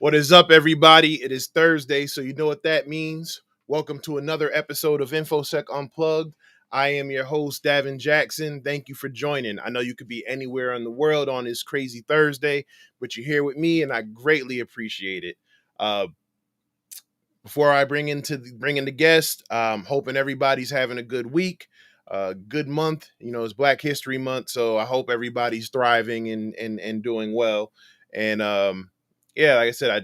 What is up, everybody? It is Thursday, so you know what that means. Welcome to another episode of InfoSec Unplugged. I am your host, Davin Jackson. Thank you for joining. I know you could be anywhere in the world on this crazy Thursday, but you're here with me, and I greatly appreciate it. Before I bring in the guest, hoping everybody's having a good week, good month. You know, it's Black History Month, so I hope everybody's thriving and doing well. And yeah, like I said,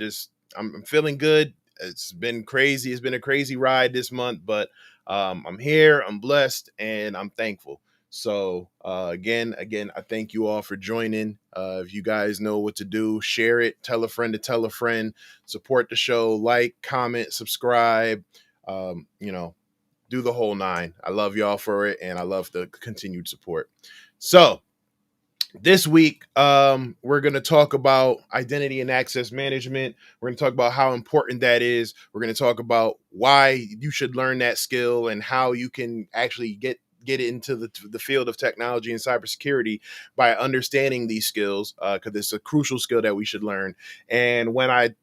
I'm feeling good. It's been crazy. It's been a crazy ride this month, but I'm here. I'm blessed, and I'm thankful. So again, I thank you all for joining. If you guys know what to do, share it, tell a friend to tell a friend, support the show, like, comment, subscribe, do the whole nine. I love y'all for it, and I love the continued support. So this week, we're going to talk about identity and access management. We're going to talk about how important that is. We're going to talk about why you should learn that skill and how you can actually get into the field of technology and cybersecurity by understanding these skills, because it's a crucial skill that we should learn. And when I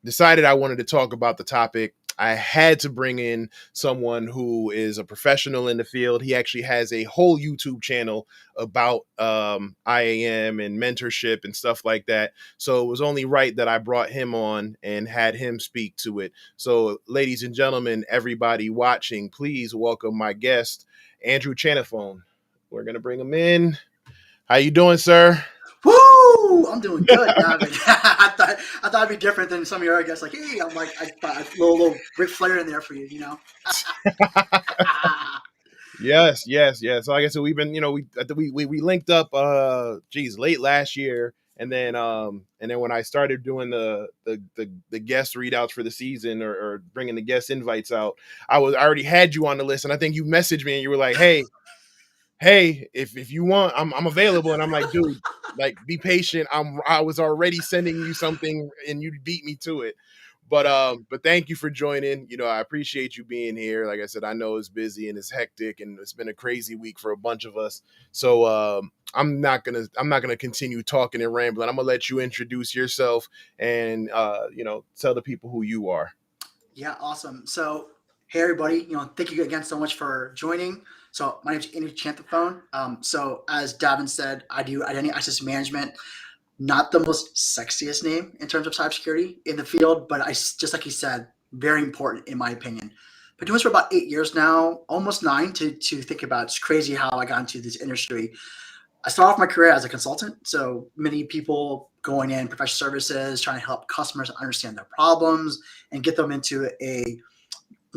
decided I wanted to talk about the topic, I had to bring in someone who is a professional in the field. He actually has a whole YouTube channel about IAM and mentorship and stuff like that. So it was only right that I brought him on and had him speak to it. So, ladies and gentlemen, everybody watching, please welcome my guest, Andrew Chanthaphone. We're going to bring him in. How you doing, sir? Woo! I'm doing good, Davin. I thought it'd be different than some of your other guests. Like, hey, I'm like, I thought a little Ric Flair in there for you, you know. Yes. So like I said, we've been, we linked up, late last year, and then when I started doing the guest readouts for the season, or bringing the guest invites out, I already had you on the list, and I think you messaged me and you were like, hey, if you want, I'm available. And I'm like, dude, like, be patient. I was already sending you something and you beat me to it. But thank you for joining. You know, I appreciate you being here. Like I said, I know it's busy and it's hectic and it's been a crazy week for a bunch of us. So I'm not gonna continue talking and rambling. I'm gonna let you introduce yourself and tell the people who you are. Yeah, awesome. So, hey, everybody, thank you again so much for joining. So, my name's Andrew Chanthaphone. So, as Davin said, I do identity access management. Not the most sexiest name in terms of cybersecurity in the field, but just like he said, very important in my opinion. Been doing this for about 8 years now, almost 9 to think about. It's crazy how I got into this industry. I started off my career as a consultant, so many people going in professional services, trying to help customers understand their problems and get them into a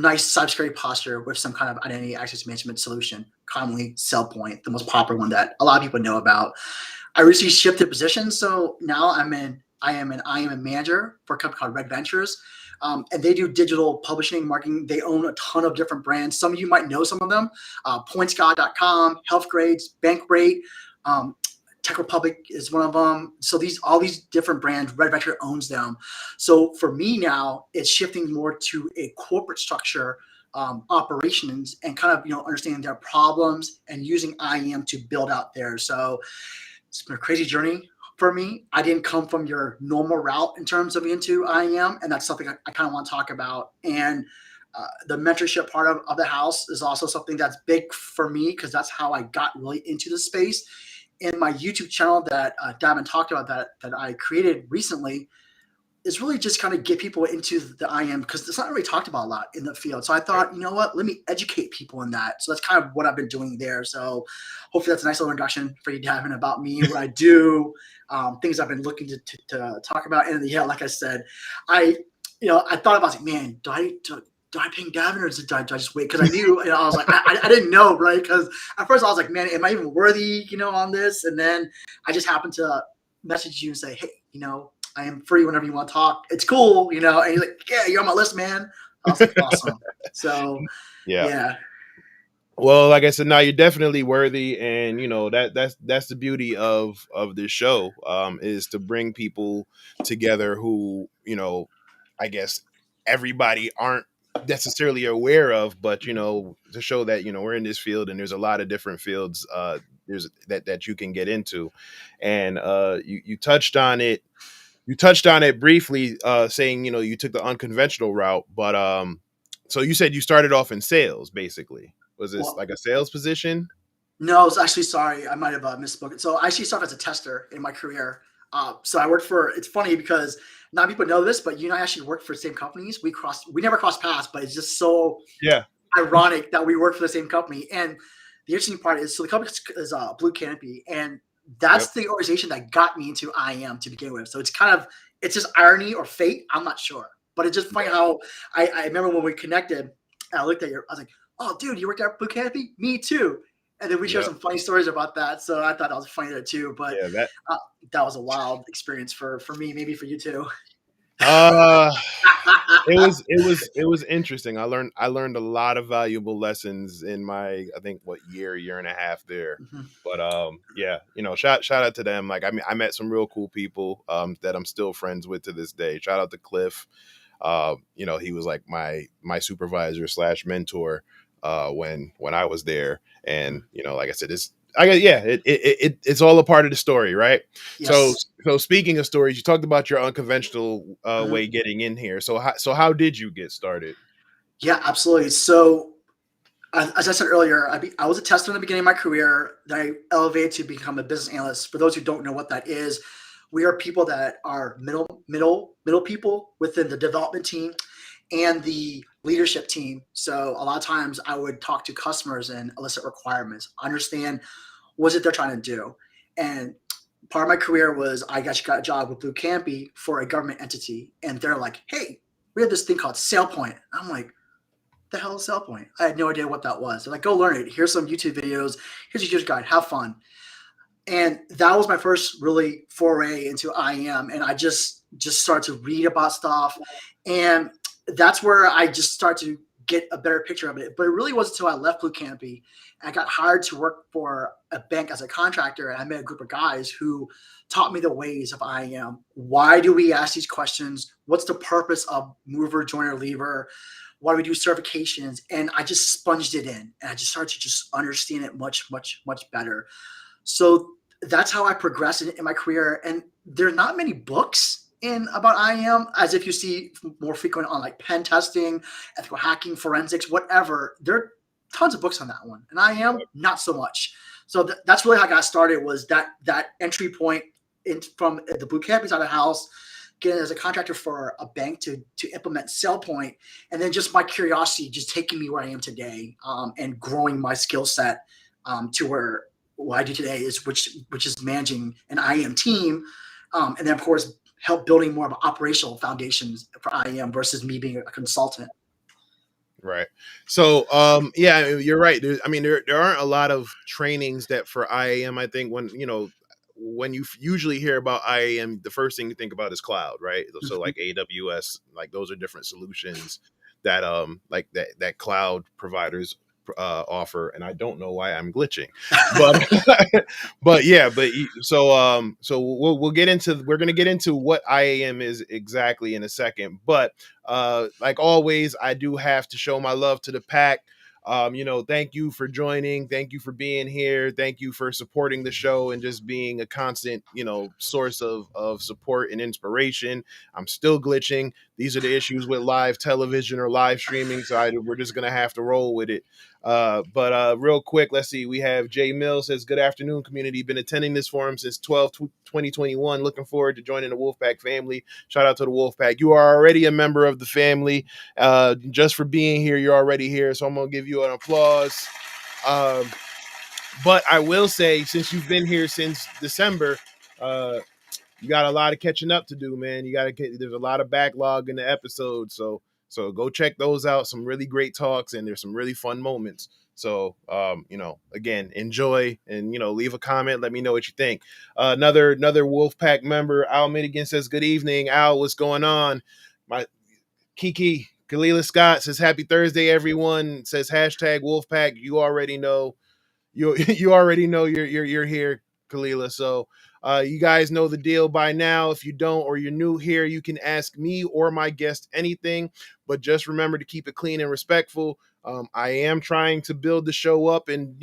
nice cybersecurity posture with some kind of identity access management solution, commonly SailPoint, the most popular one that a lot of people know about. I recently shifted positions, so now I am an IAM Manager for a company called Red Ventures, and they do digital publishing, marketing. They own a ton of different brands. Some of you might know some of them: PointsGuide.com, HealthGrades, Bankrate, Tech Republic is one of them. So all these different brands, Red Venture owns them. So for me now, it's shifting more to a corporate structure, operations, and kind of understanding their problems and using IAM to build out theirs. So it's been a crazy journey for me. I didn't come from your normal route in terms of into IAM, and that's something I kind of want to talk about. And the mentorship part of the house is also something that's big for me because that's how I got really into the space. In my YouTube channel that Davin talked about that I created recently is really just kind of get people into the IAM because it's not really talked about a lot in the field. So I thought, you know what, let me educate people in that. So that's kind of what I've been doing there. So hopefully that's a nice little introduction for you, Davin, about me, what I do, things I've been looking to talk about. And yeah, like I said, I thought about it, man, do I ping Davin or do I just wait? Because I knew, I was like, I didn't know, right? Because at first I was like, man, am I even worthy, on this? And then I just happened to message you and say, hey, I am free whenever you want to talk. It's cool, and he's like, yeah, you're on my list, man. I was like, awesome. So, yeah. Well, like I said, now you're definitely worthy, and that's the beauty of this show, is to bring people together who I guess everybody aren't necessarily aware of, but to show that we're in this field and there's a lot of different fields there's that you can get into, and you touched on it you touched on it briefly, saying you took the unconventional route, but so you said you started off in sales, basically. Was this Well, like a sales position? no, I was actually sorry. I might have misspoken. So I actually started as a tester in my career. So I worked for. It's funny because not people know this, but you and I actually worked for the same companies. We never crossed paths, but it's just so Yeah. ironic that we work for the same company. And the interesting part is, so the company is Blue Canopy, and that's Yep. the organization that got me into IAM to begin with. So it's just irony or fate. I'm not sure, but it's just funny how I remember when we connected. I looked at you. I was like, "Oh, dude, you worked at Blue Canopy? Me too." And then we shared Yep. some funny stories about that. So I thought that was funny there too. But Yeah. That. uh, that was a wild experience for me, maybe for you too. Uh, it was interesting. I learned a lot of valuable lessons in my, I think, what, year and a half there. Mhm. But yeah, shout out to them. Like, I mean, I met some real cool people that I'm still friends with to this day. Shout out to Cliff. He was like my supervisor slash mentor when I was there. And like I said, yeah, it's all a part of the story, right? So Yes. so speaking of stories, you talked about your unconventional way Mhm. getting in here. So how did you get started? Yeah, absolutely. So as I said earlier, I was a tester in the beginning of my career. Then I elevated to become a business analyst. For those who don't know what that is, we are people that are middle people within the development team and the leadership team. So a lot of times I would talk to customers and elicit requirements, understand what it they're trying to do. And part of my career was I actually got a job with Blue Campy for a government entity, and they're like, "Hey, we have this thing called SailPoint." I'm like, the hell is SailPoint? I had no idea what that was. They're like, go learn it. Here's some YouTube videos. Here's your user guide. Have fun. And that was my first really foray into IAM. And I just started to read about stuff. And that's where I just started to get a better picture of it. But it really wasn't until I left Blue Canopy. I got hired to work for a bank as a contractor. And I met a group of guys who taught me the ways of IAM. Why do we ask these questions? What's the purpose of mover, joiner, leaver? Why do we do certifications? And I just sponged it in, and I just started to just understand it much, much, much better. So that's how I progressed in my career. And there are not many books in about IAM, as if you see more frequent on like pen testing, ethical hacking, forensics, whatever. There are tons of books on that one, and IAM not so much. So that's really how I got started. Was that entry point from the Blue Canopy side of the house, getting as a contractor for a bank to implement SailPoint, and then just my curiosity just taking me where I am today, and growing my skill set to where what I do today is which is managing an IAM team, and then of course help building more of operational foundations for IAM versus me being a consultant. Right. So, yeah, you're right. There aren't a lot of trainings that for IAM. I think when you usually hear about IAM, the first thing you think about is cloud, right? So like AWS, like those are different solutions that like that cloud providers offer. And I don't know why I'm glitching, but but yeah, so we'll get into we're gonna get into what IAM is exactly in a second, but like always, I do have to show my love to the pack. Thank you for joining. Thank you for being here. Thank you for supporting the show and just being a constant, source of support and inspiration. I'm still glitching. These are the issues with live television or live streaming, so we're just gonna have to roll with it. But real quick, let's see. We have Jay Mills says, "Good afternoon, community. Been attending this forum since 2021. Looking forward to joining the Wolfpack family." Shout out to the Wolfpack. You are already a member of the family. Just for being here, you're already here. So I'm gonna give you an applause. Um, but I will say, since you've been here since December, uh, you got a lot of catching up to do, man. There's a lot of backlog in the episodes, so go check those out. Some really great talks, and there's some really fun moments. So, again, enjoy and leave a comment. Let me know what you think. Another Wolfpack member, Al Minigan says, "Good evening, Al. What's going on?" My Kiki Kalila Scott says, "Happy Thursday, everyone." Says hashtag Wolfpack. You already know you already know you're here, Kalila. So you guys know the deal by now. If you don't or you're new here, you can ask me or my guest anything, but just remember to keep it clean and respectful. I am trying to build the show up and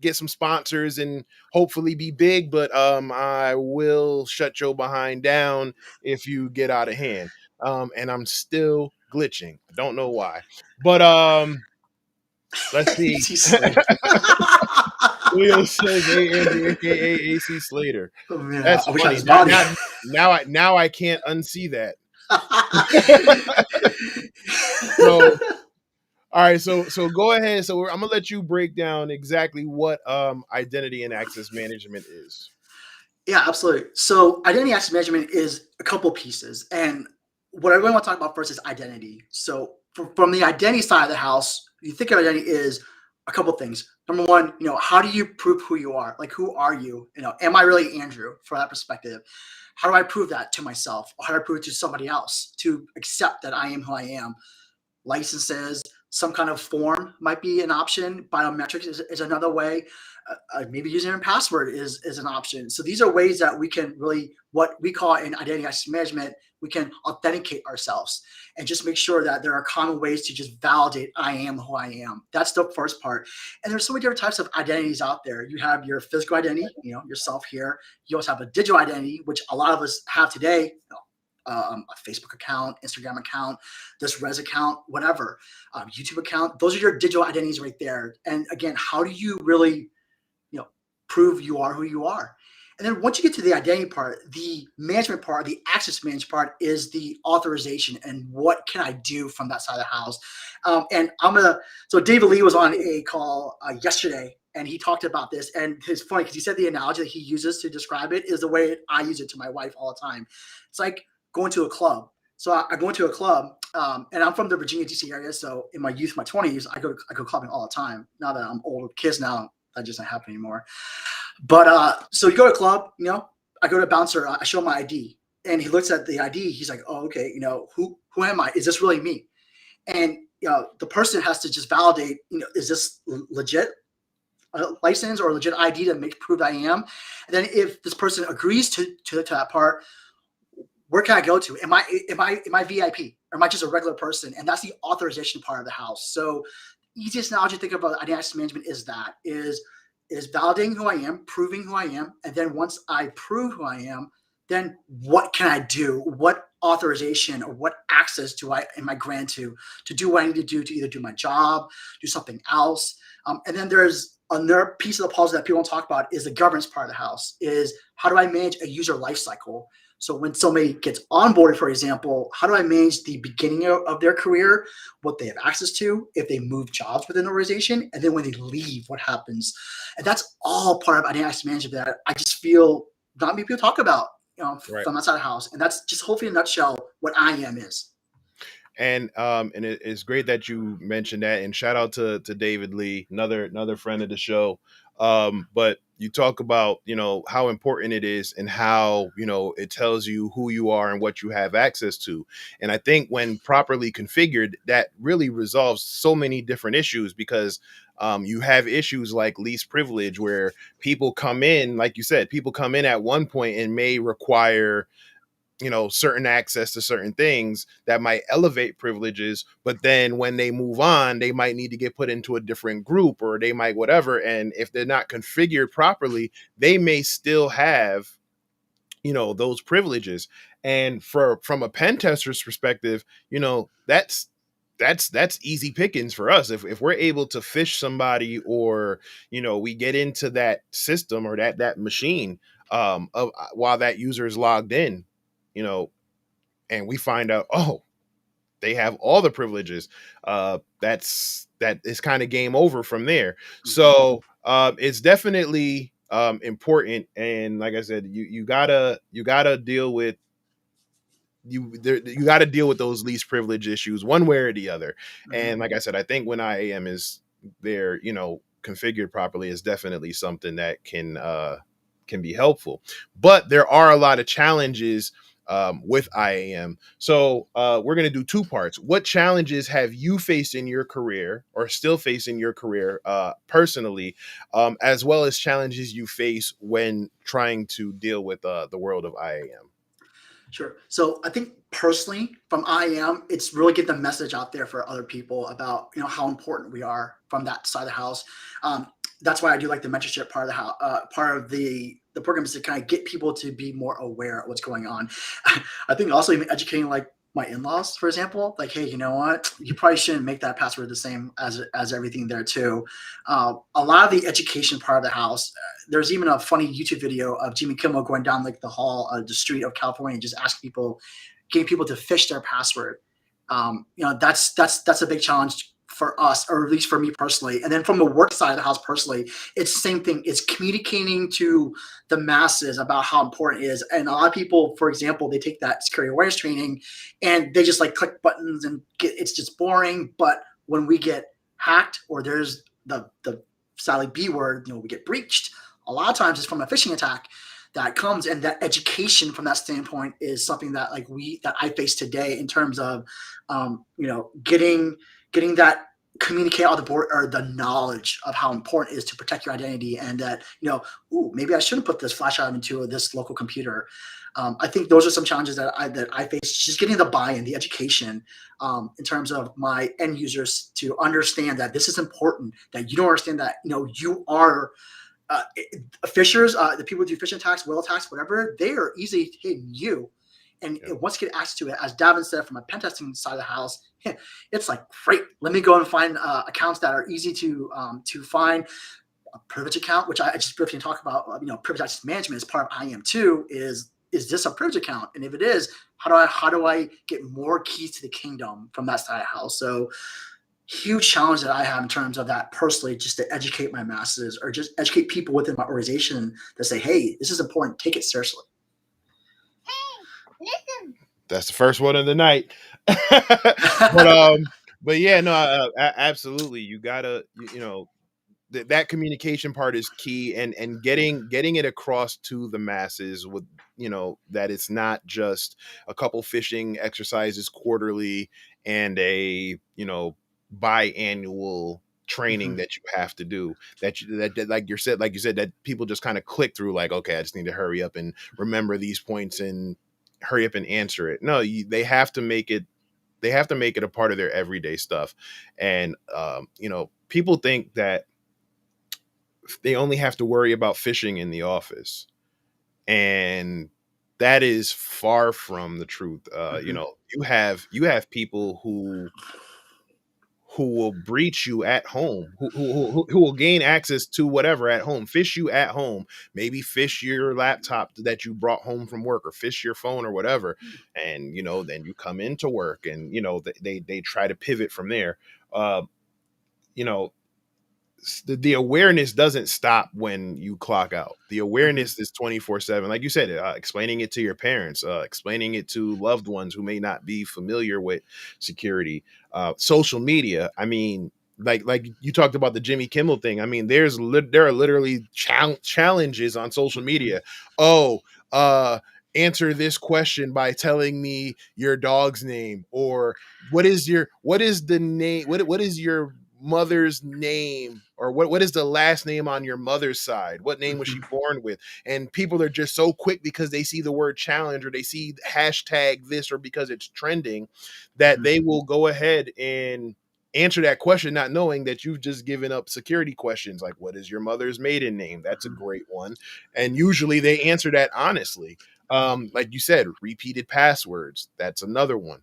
get some sponsors and hopefully be big, but I will shut your behind down if you get out of hand. And I'm still glitching. I don't know why. But let's see. AC Slater. Leo says, "Hey Andrew, aka AC Slater." Oh man, That's I wish I had funny. his body. Now I can't unsee that. So all right, so go ahead. So I'm gonna let you break down exactly what identity and access management is. Yeah, absolutely. So identity access management is a couple pieces. And what I really want to talk about first is identity. So from the identity side of the house, you think of identity is a couple things. Number one, how do you prove who you are? Like, who are you? Am I really Andrew from that perspective? How do I prove that to myself? Or how do I prove it to somebody else to accept that I am who I am? Licenses, some kind of form might be an option. Biometrics is another way. Maybe using a password is an option. So these are ways that we can really, what we call in identity access management, we can authenticate ourselves and just make sure that there are common ways to just validate I am who I am. That's the first part. And there's so many different types of identities out there. You have your physical identity, yourself here. You also have a digital identity, which a lot of us have today. A Facebook account, Instagram account, this Res account, whatever, YouTube account. Those are your digital identities right there. And again, how do you really, prove you are who you are? And then once you get to the identity part, the management part, the access management part is the authorization and what can I do from that side of the house. And so David Lee was on a call yesterday and he talked about this, and it's funny because he said the analogy that he uses to describe it is the way I use it to my wife all the time. It's like going to a club. So I go into a club, and I'm from the Virginia, D.C. area. So in my youth, my 20s, I go clubbing all the time. Now that I'm older, kids now, that just not happen anymore. But so you go to a club, I go to a bouncer, I show him my ID, and he looks at the ID. He's like, "Oh, okay, who am I? Is this really me?" And the person has to just validate, is this legit license or legit ID to prove I am? And then if this person agrees to that part, where can I go to? Am I VIP or am I just a regular person? And that's the authorization part of the house. So easiest analogy to think about identity access management is validating who I am, proving who I am, and then once I prove who I am, then what can I do? What authorization or what access am I granted to do what I need to do to either do my job, do something else? And then there's another piece of the puzzle that people don't talk about is the governance part of the house. Is how do I manage a user lifecycle? So when somebody gets onboarded, for example, how do I manage the beginning of their career, what they have access to, if they move jobs within the organization, and then when they leave, what happens? And that's all part of identity access management that I just feel not many people talk about, Right. from outside the house. And that's just hopefully in a nutshell what IAM is. And it's great that you mentioned that. And shout out to David Lee, another friend of the show. But you talk about how important it is and how it tells you who you are and what you have access to. And I think when properly configured, that really resolves so many different issues because you have issues like least privilege where people come in, like you said, people come in at one point and may require certain access to certain things that might elevate privileges, but then when they move on, they might need to get put into a different group or they might whatever. And if they're not configured properly, they may still have those privileges. And from a pen tester's perspective, that's easy pickings for us. If we're able to fish somebody or we get into that system or that machine while that user is logged in, you know, and we find out, oh, they have all the privileges. That is kind of game over from there. So it's definitely important. And like I said, you gotta deal with you got to deal with those least privilege issues one way or the other. And like I said, I think when IAM is there, configured properly, is definitely something that can be helpful. But there are a lot of challenges with IAM. So we're going to do two parts. What challenges have you faced in your career or still face in your career personally, as well as challenges you face when trying to deal with the world of IAM? Sure. So I think personally from IAM, it's really get the message out there for other people about, how important we are from that side of the house. that's why I do like the mentorship part of the part of the program, is to kind of get people to be more aware of what's going on. I think also even educating like my in-laws, for example, like, hey, you know what? You probably shouldn't make that password the same as everything there too. A lot of the education part of the house. There's even a funny YouTube video of Jimmy Kimmel going down like the hall, the street of California, and just asking people, getting people to fish their password. That's a big challenge for us, or at least for me personally. And then from the work side of the house personally, it's the same thing. It's communicating to the masses about how important it is. And a lot of people, for example, they take that security awareness training and they just like click buttons and it's just boring. But when we get hacked, or there's the sadly B word, we get breached, a lot of times it's from a phishing attack that comes. And that education from that standpoint is something that that I face today, in terms of getting that communicate all the board, or the knowledge of how important it is to protect your identity, and that maybe I shouldn't put this flash drive into this local computer. I think those are some challenges that I face, just getting the buy-in, the education, in terms of my end users to understand that this is important, that you don't understand that you are fishers, the people who do phishing attacks, whale attacks, whatever, they are easily hitting you. And once you get access to it, as Davin said, from a pen testing side of the house, it's like, great, let me go and find accounts that are easy to find. A privilege account, which I just briefly talk about, privilege access management is part of IAM too. Is this a privilege account? And if it is, how do I get more keys to the kingdom from that side of the house? So huge challenge that I have in terms of that personally, just to educate my masses, or just educate people within my organization to say, hey, this is important, take it seriously. That's the first one of the night. But yeah, no, absolutely. You gotta, that communication part is key, and getting it across to the masses with, that it's not just a couple phishing exercises quarterly and a, biannual training that you have to do, that like you said, that people just kind of click through, like, okay, I just need to hurry up and remember these points and hurry up and answer it. No, they have to make it a part of their everyday stuff. And people think that they only have to worry about phishing in the office, and that is far from the truth. You have people who will breach you at home, who will gain access to whatever at home, fish you at home, maybe fish your laptop that you brought home from work, or fish your phone or whatever. And, then you come into work, and, they try to pivot from there. You know, the awareness doesn't stop when you clock out. The awareness is 24/7. Like you said, explaining it to your parents, explaining it to loved ones who may not be familiar with security, social media. I mean, like you talked about the Jimmy Kimmel thing. I mean, there are literally challenges on social media. Oh, answer this question by telling me your dog's name, or what is the name, what is your mother's name, or what is the last name on your mother's side, what name was she born with. And people are just so quick, because they see the word challenge, or they see hashtag this, or because it's trending, that they will go ahead and answer that question, not knowing that you've just given up security questions like, what is your mother's maiden name? That's a great one. And usually they answer that honestly. Like you said, repeated passwords, that's another one.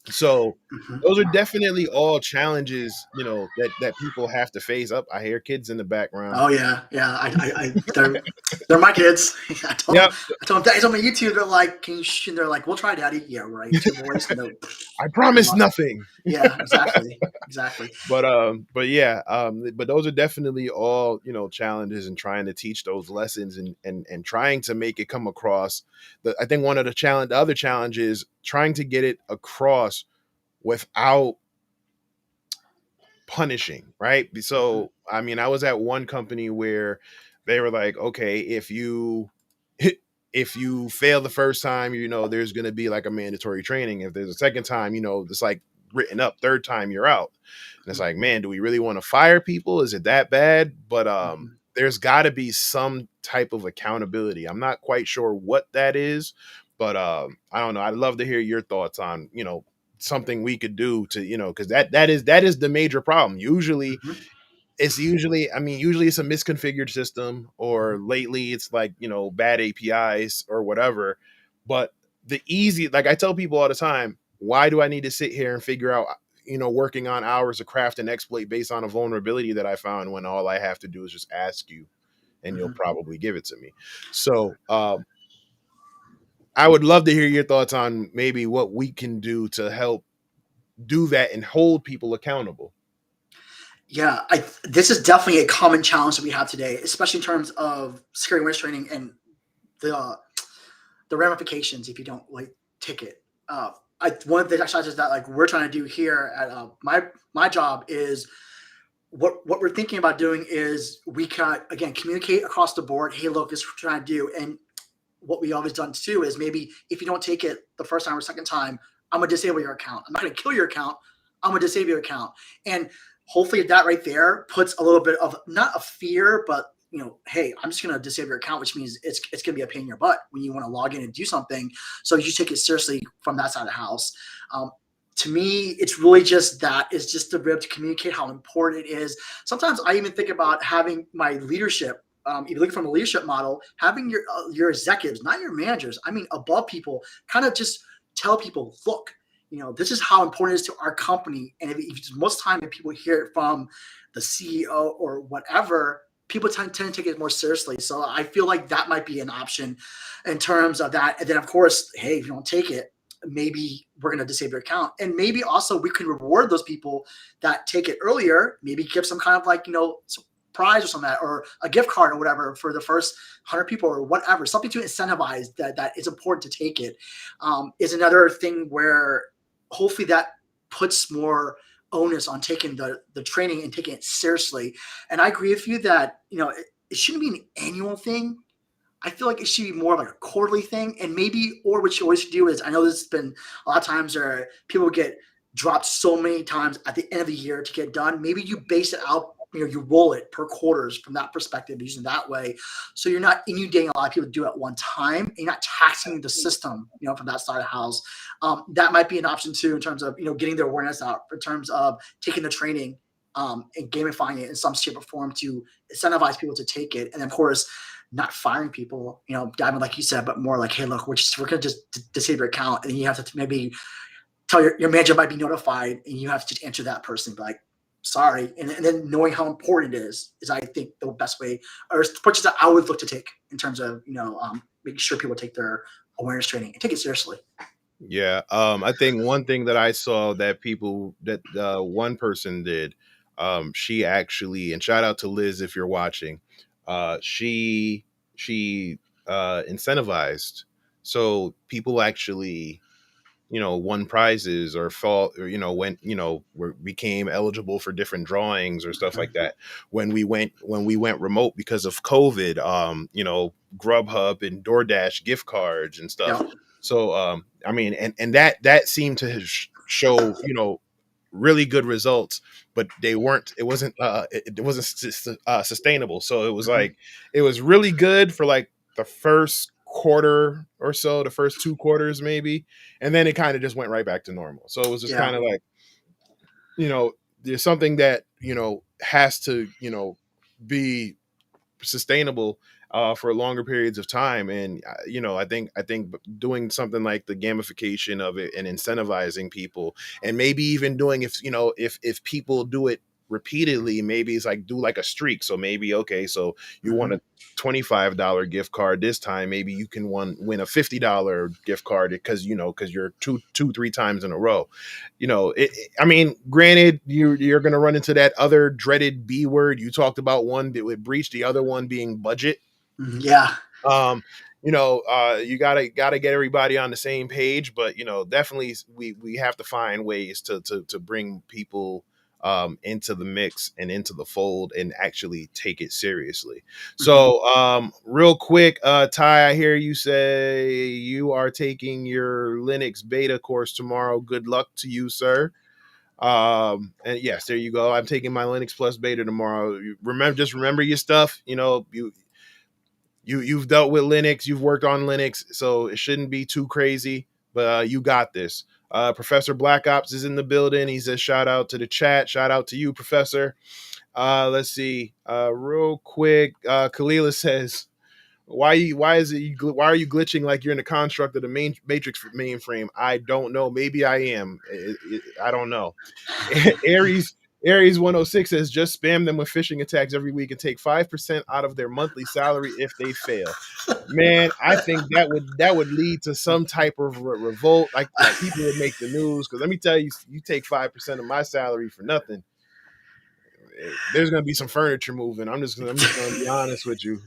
So those are definitely all challenges, that people have to face. Up, I hear kids in the background. Oh yeah. They're my kids. Yep. I told them, Daddy's on my YouTube. They're like, can you? And they're like, we'll try, Daddy. Yeah, right. Two boys. And I promise nothing. Yeah, exactly. But yeah, but those are definitely all, challenges, and trying to teach those lessons, and trying to make it come across. I think one of the other challenge is trying to get it across without punishing, right? So, I mean, I was at one company where they were like, okay, if you fail the first time, there's going to be like a mandatory training. If there's a second time, it's like written up, third time you're out. And it's like, man, do we really want to fire people? Is it that bad? But there's got to be some type of accountability. I'm not quite sure what that is, but I don't know. I'd love to hear your thoughts on, something we could do to, because that is the major problem. Usually it's usually, I mean, usually it's a misconfigured system, or lately it's like, bad APIs or whatever. But like I tell people all the time, why do I need to sit here and figure out, working on hours of craft and exploit based on a vulnerability that I found, when all I have to do is just ask you and you'll Mhm. probably give it to me. So, I would love to hear your thoughts on maybe what we can do to help do that and hold people accountable. Yeah, this is definitely a common challenge that we have today, especially in terms of security awareness training and the the ramifications if you don't like take it. One of the exercises that like we're trying to do here at my job is what we're thinking about doing is we can again communicate across the board. Hey, look, this is what we're trying to do, and what we always done too is maybe if you don't take it the first time or second time, I'm gonna disable your account. I'm not gonna kill your account. I'm gonna disable your account. And hopefully that right there puts a little bit of not a fear, but hey, I'm just gonna disable your account, which means it's gonna be a pain in your butt when you want to log in and do something. So you take it seriously from that side of the house. Um, to me, it's really just that is just to be able to communicate how important it is. Sometimes I even think about having my leadership if you look from a leadership model, having your executives, not your managers, I mean above people, kind of just tell people, look, this is how important it is to our company. And if most time if people hear it from the CEO or whatever, people tend to take it more seriously. So I feel like that might be an option in terms of that. And then of course, hey, if you don't take it, maybe we're going to disable your account. And maybe also we can reward those people that take it earlier, maybe give some kind of like, prize or something like that, or a gift card or whatever for the first 100 people or whatever, something to incentivize that is important to take it. Is another thing where hopefully that puts more onus on taking the training and taking it seriously. And I agree with you that it shouldn't be an annual thing. I feel like it should be more like a quarterly thing. And maybe, or what you always do is, I know this has been a lot of times where people get dropped so many times at the end of the year to get done. Maybe you base it out, you roll it per quarters from that perspective, using that way. So you're not inundating a lot of people to do it at one time. And you're not taxing the system, from that side of the house. That might be an option too, in terms of, getting their awareness out, in terms of taking the training and gamifying it in some shape or form to incentivize people to take it. And then, of course, not firing people, diving like you said, but more like, hey, look, we're gonna just disable your account, and then you have to maybe tell your manager might be notified, and you have to just answer that person, be like, sorry, and then knowing how important it is I think the best way, or approaches that I would look to take in terms of making sure people take their awareness training and take it seriously. Yeah. I think one thing that I saw that one person did, she actually, and shout out to Liz if you're watching, she incentivized. So people actually, won prizes or fall, or, went, became eligible for different drawings or stuff like that. When we went remote because of COVID, Grubhub and DoorDash gift cards and stuff. Yeah. So, I mean, and that seemed to show, really good results, but it wasn't sustainable. So it was Mhm. like, it was really good for like the first quarter or so, the first 2 quarters maybe, and then it kind of just went right back to normal. So it was just Yeah. kind of like, there's something that has to be sustainable for longer periods of time. And I think doing something like the gamification of it and incentivizing people, and maybe even doing, if people do it repeatedly, maybe it's like do like a streak. So maybe, okay, so you want Mhm. a $25 gift card this time, maybe you can win a $50 gift card, because you're two 3 times in a row. I mean, granted, you're going to run into that other dreaded B word. You talked about one that would breach, the other one being budget. Mhm. Yeah. um you gotta get everybody on the same page, but definitely we have to find ways to bring people into the mix and into the fold and actually take it seriously. Mhm. So real quick, Ty, I hear you say you are taking your Linux beta course tomorrow. Good luck to you, sir. And yes, there you go. I'm taking my Linux Plus beta tomorrow. Just remember your stuff. You've dealt with Linux, you've worked on Linux, so it shouldn't be too crazy. But you got this. Professor Black Ops is in the building. He says, shout out to the chat. Shout out to you, Professor. Let's see. Real quick. Kalila says, why are you glitching like you're in the construct of the main matrix mainframe? I don't know. Maybe I am. I don't know. Aries Aries 106 says just spam them with phishing attacks every week and take 5% out of their monthly salary if they fail. Man, I think that would lead to some type of revolt. Like people would make the news because let me tell you, you take 5% of my salary for nothing. There's gonna be some furniture moving. I'm just gonna be honest with you.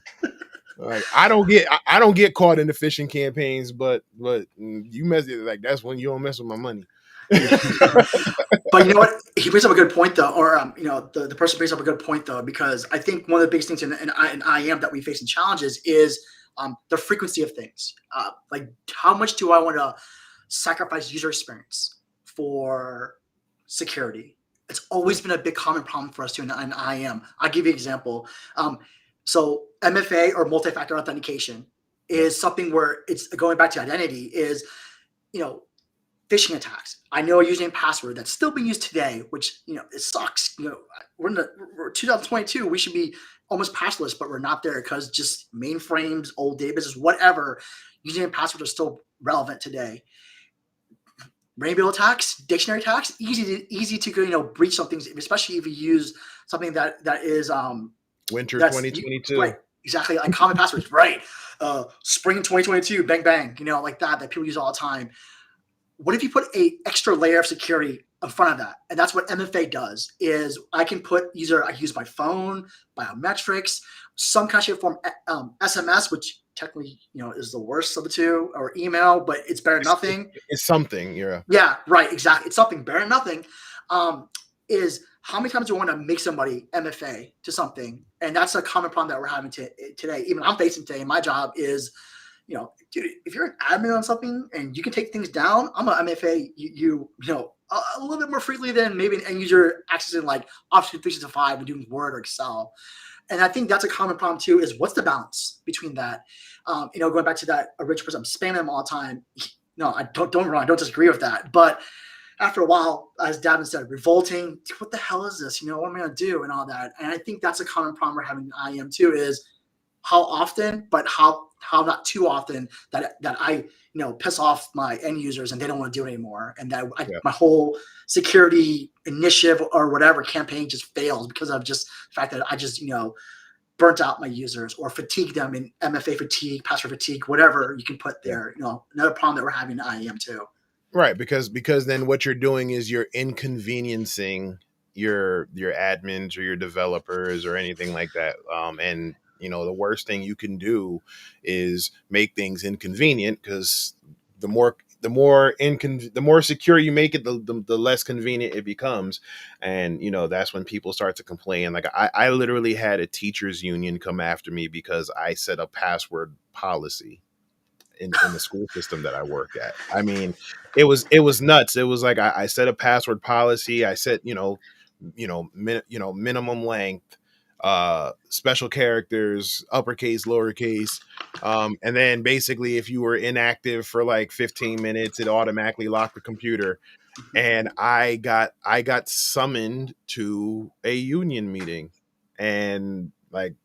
Like I don't get caught in the phishing campaigns, but you mess like that's when you don't mess with my money. But you know what? He brings up a good point, though, or the person brings up a good point, though, because I think one of the biggest things in IAM that we face in challenges is the frequency of things. Like, how much do I want to sacrifice user experience for security? It's always been a big common problem for us too in IAM. I'll give you an example. So MFA or multi-factor authentication is something where it's going back to identity. Is you know phishing attacks. I know a username and password that's still being used today, which it sucks. We're 2022. We should be almost passwordless, but we're not there because just mainframes, old databases, whatever. Username and password are still relevant today. Rainbow attacks, dictionary attacks, easy to breach something, especially if you use something that is Winter that's 2022. right, exactly, like common passwords, right? Spring 2022, bang bang, like that people use all the time. What if you put a extra layer of security in front of that? And that's what MFA does. Is I can use my phone, biometrics, some kind of shape form, SMS, which technically is the worst of the two, or email, but it's better than nothing. It's something. Yeah, right, exactly. It's something better than nothing. Is how many times do you want to make somebody MFA to something? And that's a common problem that we're having today. Even I'm facing today. My job is, dude, if you're an admin on something and you can take things down, I'm an MFA a little bit more frequently than maybe an end user accessing like Office 365 and doing Word or Excel. And I think that's a common problem too. Is what's the balance between that? Going back to that original person, I'm spamming them all the time. No, I don't disagree with that, but after a while, as Davin said, revolting. What the hell is this? What am I going to do and all that? And I think that's a common problem we're having in IAM too. Is how often, but how not too often that I piss off my end users and they don't want to do it anymore, and that my whole security initiative or whatever campaign just fails because of just the fact that I just burnt out my users or fatigued them in MFA fatigue, password fatigue, whatever you can put there. Another problem that we're having in IAM too. Right, because then what you're doing is you're inconveniencing your admins or your developers or anything like that. And the worst thing you can do is make things inconvenient, because the more secure you make it, the less convenient it becomes. And that's when people start to complain. Like I literally had a teachers union come after me because I set a password policy in the school system that I work at. I mean, it was nuts. It was like I set a password policy. I set minimum length, special characters, uppercase, lowercase, and then basically if you were inactive for like 15 minutes, it automatically locked the computer. And I got summoned to a union meeting, and like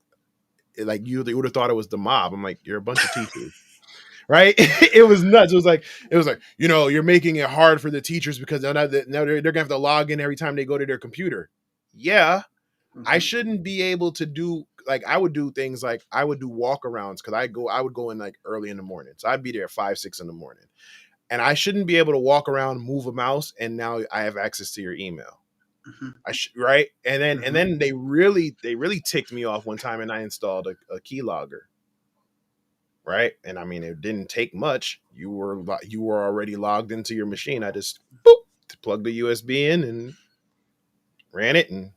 you would have thought it was the mob. I'm like, you're a bunch of teachers. Right? It was nuts. It was like you're making it hard for the teachers because now they're gonna have to log in every time they go to their computer. Yeah, I shouldn't be able to do, like, I would do things like I would do walkarounds because I would go in like early in the morning, so I'd be there at 5-6 in the morning, and I shouldn't be able to walk around, move a mouse, and now I have access to your email. Right, and then they really ticked me off one time, and I installed a keylogger. Right, and I mean, it didn't take much. You were already logged into your machine. I just plugged the USB in and ran it, and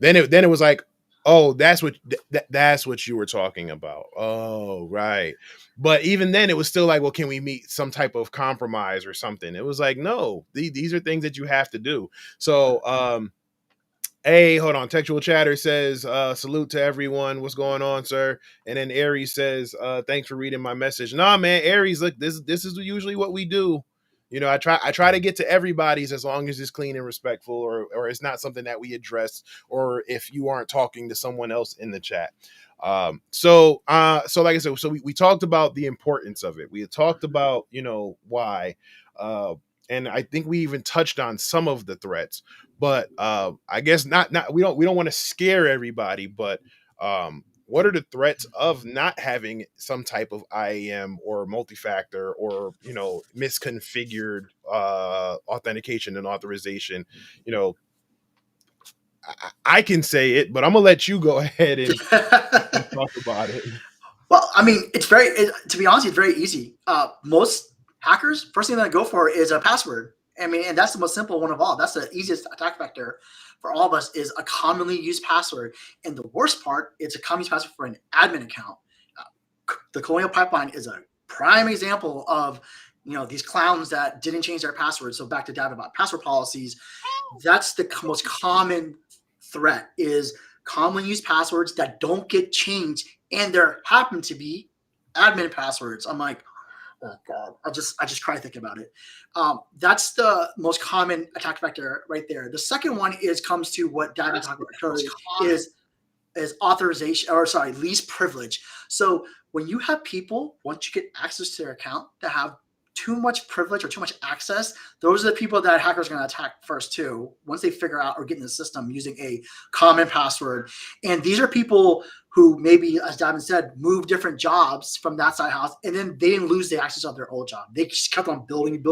then it was like, oh, that's what you were talking about. Oh, right. But even then, it was still like, well, can we meet some type of compromise or something? It was like, no, these are things that you have to do. So hey, hold on. Textual Chatter says, salute to everyone. What's going on, sir? And then Aries says, thanks for reading my message. Nah, man, Aries, look, this is usually what we do. I try to get to everybody's as long as it's clean and respectful, or it's not something that we address, or if you aren't talking to someone else in the chat. So like I said, so we talked about the importance of it. We had talked about, why, uh, and I think we even touched on some of the threats, but I guess not we don't want to scare everybody, but what are the threats of not having some type of IAM or multi-factor, or misconfigured authentication and authorization? you know I can say it, but I'm gonna let you go ahead and talk about it. Well, I mean, to be honest, it's very easy. Most hackers, first thing they go for is a password. I mean, and that's the most simple one of all. That's the easiest attack vector for all of us, is a commonly used password. And the worst part, it's a commonly used password for an admin account. The Colonial Pipeline is a prime example of these clowns that didn't change their password. So back to data about password policies, that's the most common threat, is commonly used passwords that don't get changed, and there happen to be admin passwords. I'm like, oh god, I just cry thinking about it. That's the most common attack vector right there. The second one comes to what Davin talked about earlier, is authorization, or sorry, least privilege. So when you have people, once you get access to their account, that have too much privilege or too much access, those are the people that hackers are going to attack first too, once they figure out or get in the system using a common password. And these are people who maybe, as Davin said, move different jobs from that side house, and then they didn't lose the access of their old job. They just kept on building.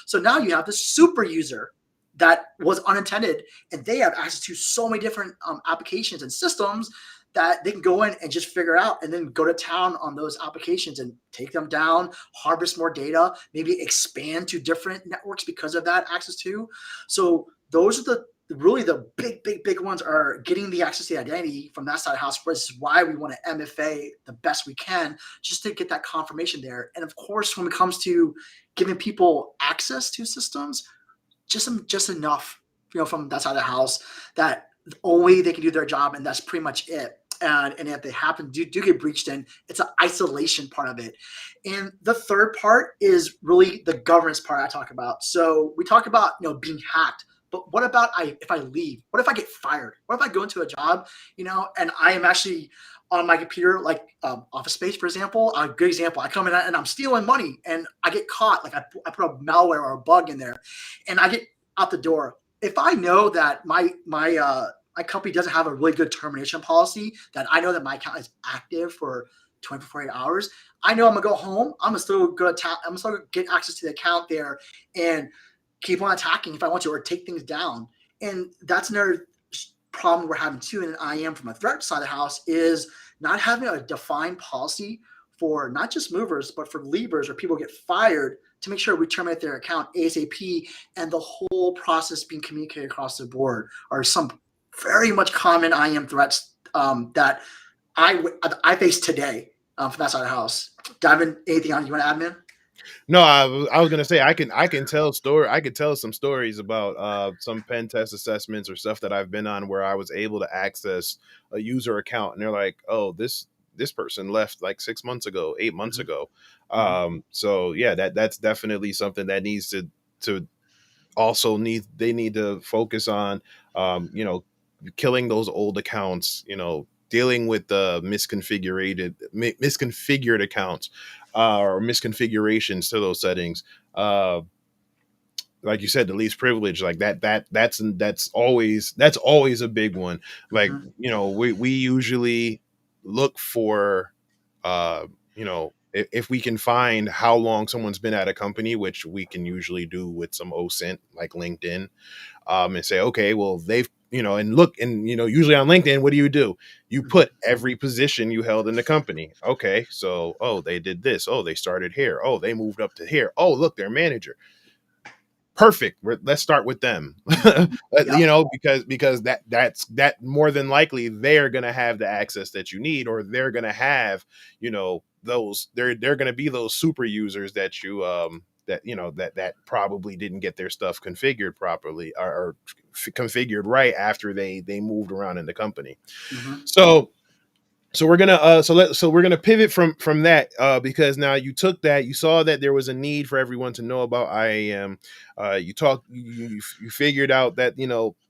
So now you have this super user that was unintended, and they have access to so many different applications and systems that they can go in and just figure out, and then go to town on those applications and take them down, harvest more data, maybe expand to different networks because of that access to. So those are really the big ones, are getting the access to the identity from that side of the house. This is why we want to MFA the best we can, just to get that confirmation there. And of course, when it comes to giving people access to systems, just enough, from that side of the house, that only they can do their job, and that's pretty much it. And if they happen do get breached in, it's an isolation part of it. And the third part is really the governance part I talk about. So we talk about being hacked, but what about if I leave? What if I get fired? What if I go into a job, and I am actually on my computer, like Office Space, for example, a good example. I come in and I'm stealing money, and I get caught. Like I put a malware or a bug in there, and I get out the door. If I know that my company doesn't have a really good termination policy, that I know that my account is active for 24 hours, I know I'm gonna go home. I'm gonna still get access to the account there and keep on attacking if I want to, or take things down. And that's another problem we're having too in IAM from a threat side of the house, is not having a defined policy for not just movers, but for leavers or people get fired, to make sure we terminate their account ASAP, and the whole process being communicated across the board, are some very much common IAM threats that I face today from that side of the house. Davin, anything on you want to add, man? No, I was gonna say I could tell some stories about some pen test assessments or stuff that I've been on, where I was able to access a user account, and they're like, oh, this person left like 6 months ago, 8 months Mm-hmm. ago. Mm-hmm. So yeah, that's definitely something that needs to also they need to focus on. Killing those old accounts, dealing with the misconfigured accounts, or misconfigurations to those settings. Like you said, the least privilege, like that's always a big one. Like, Mm-hmm. we usually look for, if we can find how long someone's been at a company, which we can usually do with some OSINT like LinkedIn, and say, okay, well, they've, and look, and, usually on LinkedIn, what do? You put every position you held in the company. Okay. So, oh, they did this. Oh, they started here. Oh, they moved up to here. Oh, look, they're manager. Perfect. Let's start with them. Yep. Because that more than likely they're going to have the access that you need, or they're going to have, those, they're going to be those super users that that probably didn't get their stuff configured properly, or configured right after they moved around in the company. Mm-hmm. So So we're gonna so we're gonna pivot from that, because now you took that, you saw that there was a need for everyone to know about IAM. You figured out that,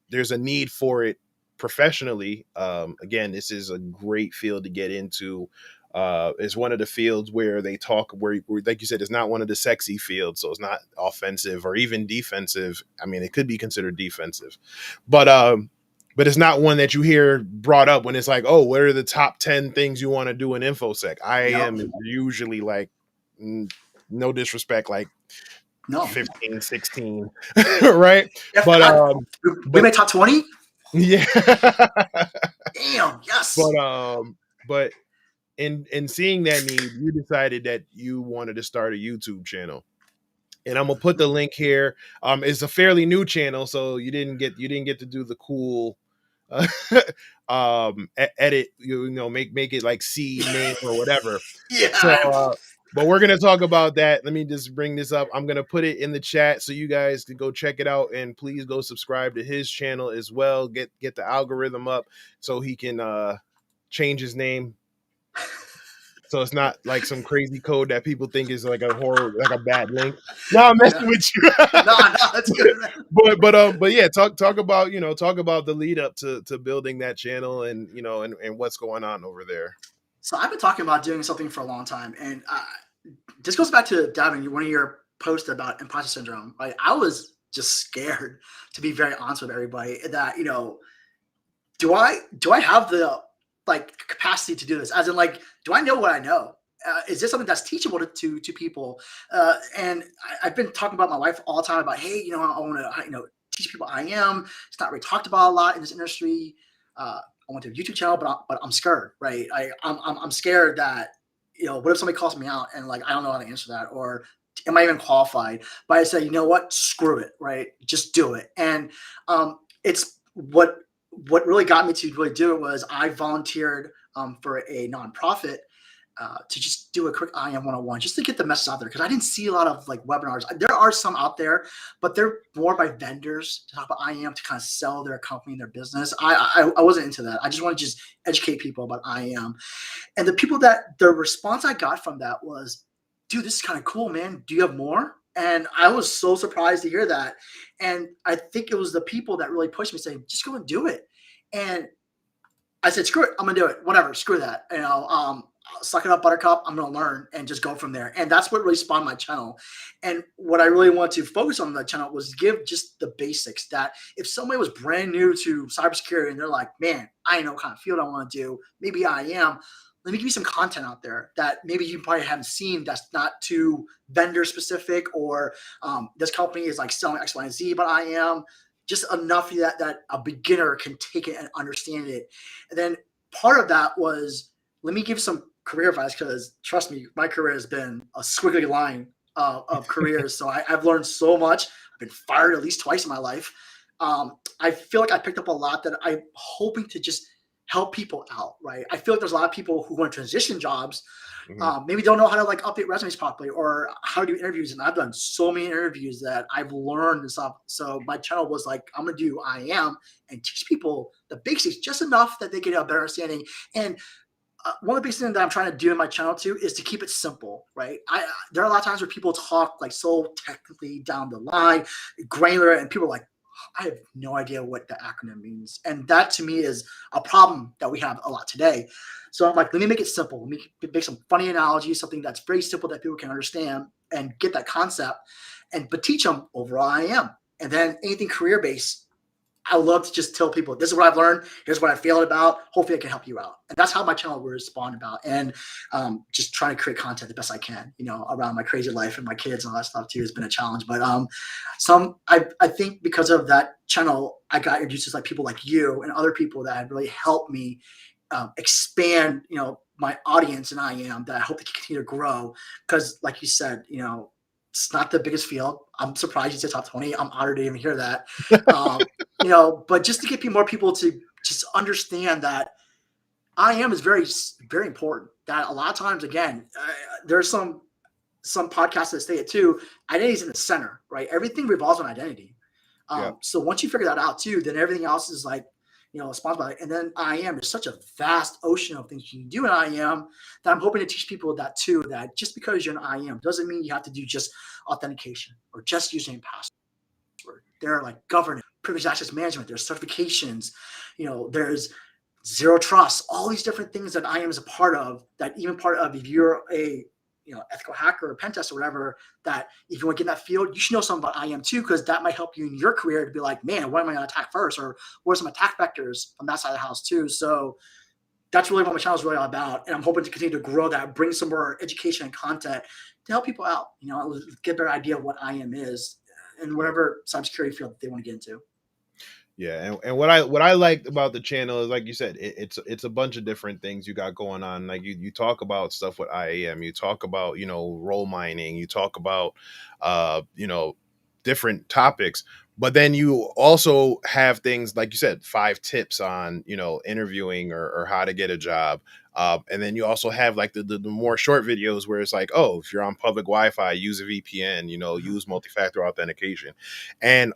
there's a need for it professionally. Again, this is a great field to get into. It's one of the fields where they talk, where, like you said, it's not one of the sexy fields, so it's not offensive or even defensive. I mean, it could be considered defensive, but it's not one that you hear brought up when it's like, oh, what are the top 10 things you want to do in InfoSec? Yep. IAM is usually like, no disrespect, like No. 15, 16, right? If But, we but made top 20. yeah, Damn. but, Yes. but in seeing that need, you decided that you wanted to start a YouTube channel. And I'm gonna put the link here. It's a fairly new channel, so you didn't get to do the cool uh, edit, make it like seed name or whatever. So Yeah. but we're gonna talk about that. Let me just bring this up. I'm gonna put it in the chat so you guys can go check it out, and please go subscribe to his channel as well. Get the algorithm up so he can change his name, so it's not like some crazy code that people think is like a horror, like a bad link. No, I'm No, messing with you. no, that's good, man. But yeah, talk about, talk about the lead up to building that channel, and and what's going on over there. So I've been talking about doing something for a long time, and this goes back to Davin, one of your posts about imposter syndrome. Like, I was just scared, to be very honest with everybody, that do I have the like capacity to do this? As in, like, do I know what I know? Is this something that's teachable to people? And I've been talking about my wife all the time about, hey, I want to teach people IAM. It's not really talked about a lot in this industry. I went to a YouTube channel, but I'm scared, right? I'm scared that what if somebody calls me out and, like, I don't know how to answer that, or am I even qualified? But I say, you know what, screw it, right? Just do it. And it's what really got me to really do it was I volunteered for a nonprofit to just do a quick IAM 101, just to get the message out there, because I didn't see a lot of like webinars. There are some out there, but they're more by vendors to talk about IAM, to kind of sell their company and their business. I wasn't into that. I just want to just educate people about IAM. And the response I got from that was, dude, this is kind of cool, man. Do you have more? And I was so surprised to hear that. And I think it was the people that really pushed me, saying, just go and do it. And I said, screw it, I'm gonna do it. Whatever, screw that. Suck it up, buttercup. I'm gonna learn and just go from there. And that's what really spawned my channel. And what I really want to focus on the channel was give just the basics, that if somebody was brand new to cybersecurity and they're like, man, I know what kind of field I want to do, maybe I am. Let me give you some content out there that maybe you probably haven't seen, that's not too vendor specific, or this company is like selling X, Y, and Z, but I am just enough that a beginner can take it and understand it. And then part of that was, let me give some career advice, because trust me, my career has been a squiggly line of careers. So I've learned so much. I've been fired at least twice in my life. I feel like I picked up a lot that I'm hoping to just help people out, right? I feel like there's a lot of people who want to transition jobs, maybe don't know how to like update resumes properly or how to do interviews. And I've done so many interviews that I've learned this stuff. So my channel was like, I'm gonna do IAM and teach people the basics just enough that they get a better understanding. And one of the biggest things that I'm trying to do in my channel too is to keep it simple, right? There are a lot of times where people talk like so technically down the line, granular, and people are like, I have no idea what the acronym means. And that to me is a problem that we have a lot today. So I'm like, let me make it simple. Let me make some funny analogies, something that's very simple that people can understand and get that concept, but teach them overall IAM. And then anything career-based, I love to just tell people, this is what I've learned. Here's what I feel about. Hopefully I can help you out. And that's how my channel will respond about. And just trying to create content the best I can, around my crazy life and my kids and all that stuff too has been a challenge. But I think because of that channel, I got introduced to like people like you and other people that have really helped me expand, my audience in IAM, that I hope to continue to grow. Because like you said, it's not the biggest field. I'm surprised you said top 20. I'm honored to even hear that. But just to get more people to just understand that IAM is very, very important. That a lot of times, again, there's some podcasts that say it too. Identity is in the center, right? Everything revolves on identity. Yeah. So once you figure that out too, then everything else is like, sponsored by it. And then IAM is such a vast ocean of things you can do in IAM that I'm hoping to teach people that too, that just because you're in IAM doesn't mean you have to do just authentication or just username and password. There are like governance, privileged access management, there's certifications, there's zero trust, all these different things that IAM is a part of, that even part of if you're a ethical hacker or pen test or whatever, that if you want to get in that field, you should know something about IAM too, because that might help you in your career to be like, man, what am I going to attack first? Or what are some attack vectors from that side of the house too? So that's really what my channel is really all about. And I'm hoping to continue to grow that, bring some more education and content to help people out, get their idea of what IAM is and whatever cybersecurity field that they want to get into. Yeah, and what I liked about the channel is, like you said, it's a bunch of different things you got going on. Like you talk about stuff with IAM, you talk about role mining, you talk about different topics, but then you also have things like you said, 5 tips on interviewing or how to get a job. And then you also have like the more short videos where it's like, oh, if you're on public Wi-Fi, use a VPN, use multi-factor authentication, and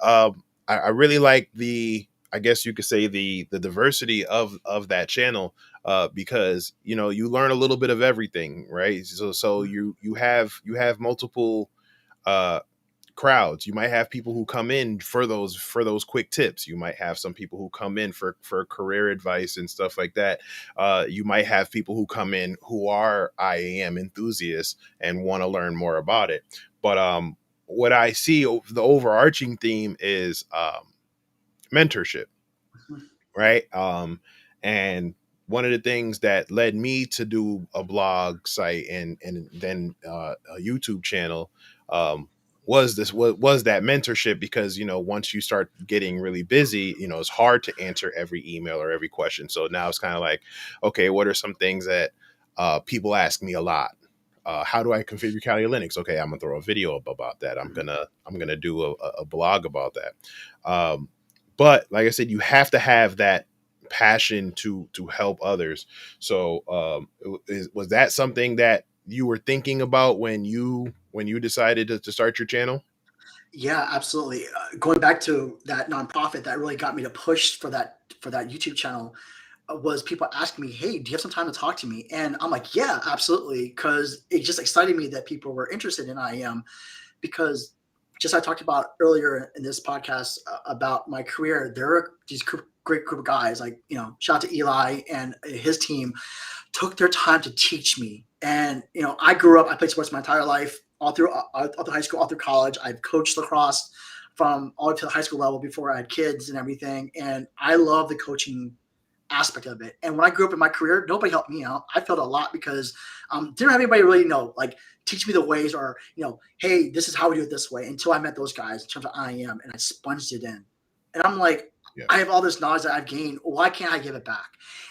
I really like I guess you could say the diversity of that channel, because you learn a little bit of everything, right? So you have multiple uh crowds. You might have people who come in for those quick tips. You might have some people who come in for career advice and stuff like that. You might have people who come in who are IAM enthusiasts and want to learn more about it. But what I see, the overarching theme is mentorship, right? And one of the things that led me to do a blog site and then a YouTube channel, was that mentorship, because once you start getting really busy, it's hard to answer every email or every question. So now it's kind of like, okay, what are some things that people ask me a lot? How do I configure Kali Linux? Okay, I'm gonna throw a video up about that. I'm gonna do a blog about that. But like I said, you have to have that passion to help others. So was that something that you were thinking about when you decided to start your channel? Yeah, absolutely. Going back to that nonprofit that really got me to push for that YouTube channel was people asking me, "Hey, do you have some time to talk to me?" And I'm like, "Yeah, absolutely," because it just excited me that people were interested in IAM. Because just I talked about earlier in this podcast about my career, there are these great group of guys like shout out to Eli and his team took their time to teach me. And I grew up, I played sports my entire life, all through high school, all through college. I've coached lacrosse from all the way to the high school level before I had kids and everything. And I love the coaching aspect of it. And when I grew up in my career, nobody helped me out. I felt a lot because didn't have anybody really like teach me the ways or hey, this is how we do it this way, until I met those guys in terms of IAM and I sponged it in. And I'm like, Yeah. I have all this knowledge that I've gained. Why can't I give it back?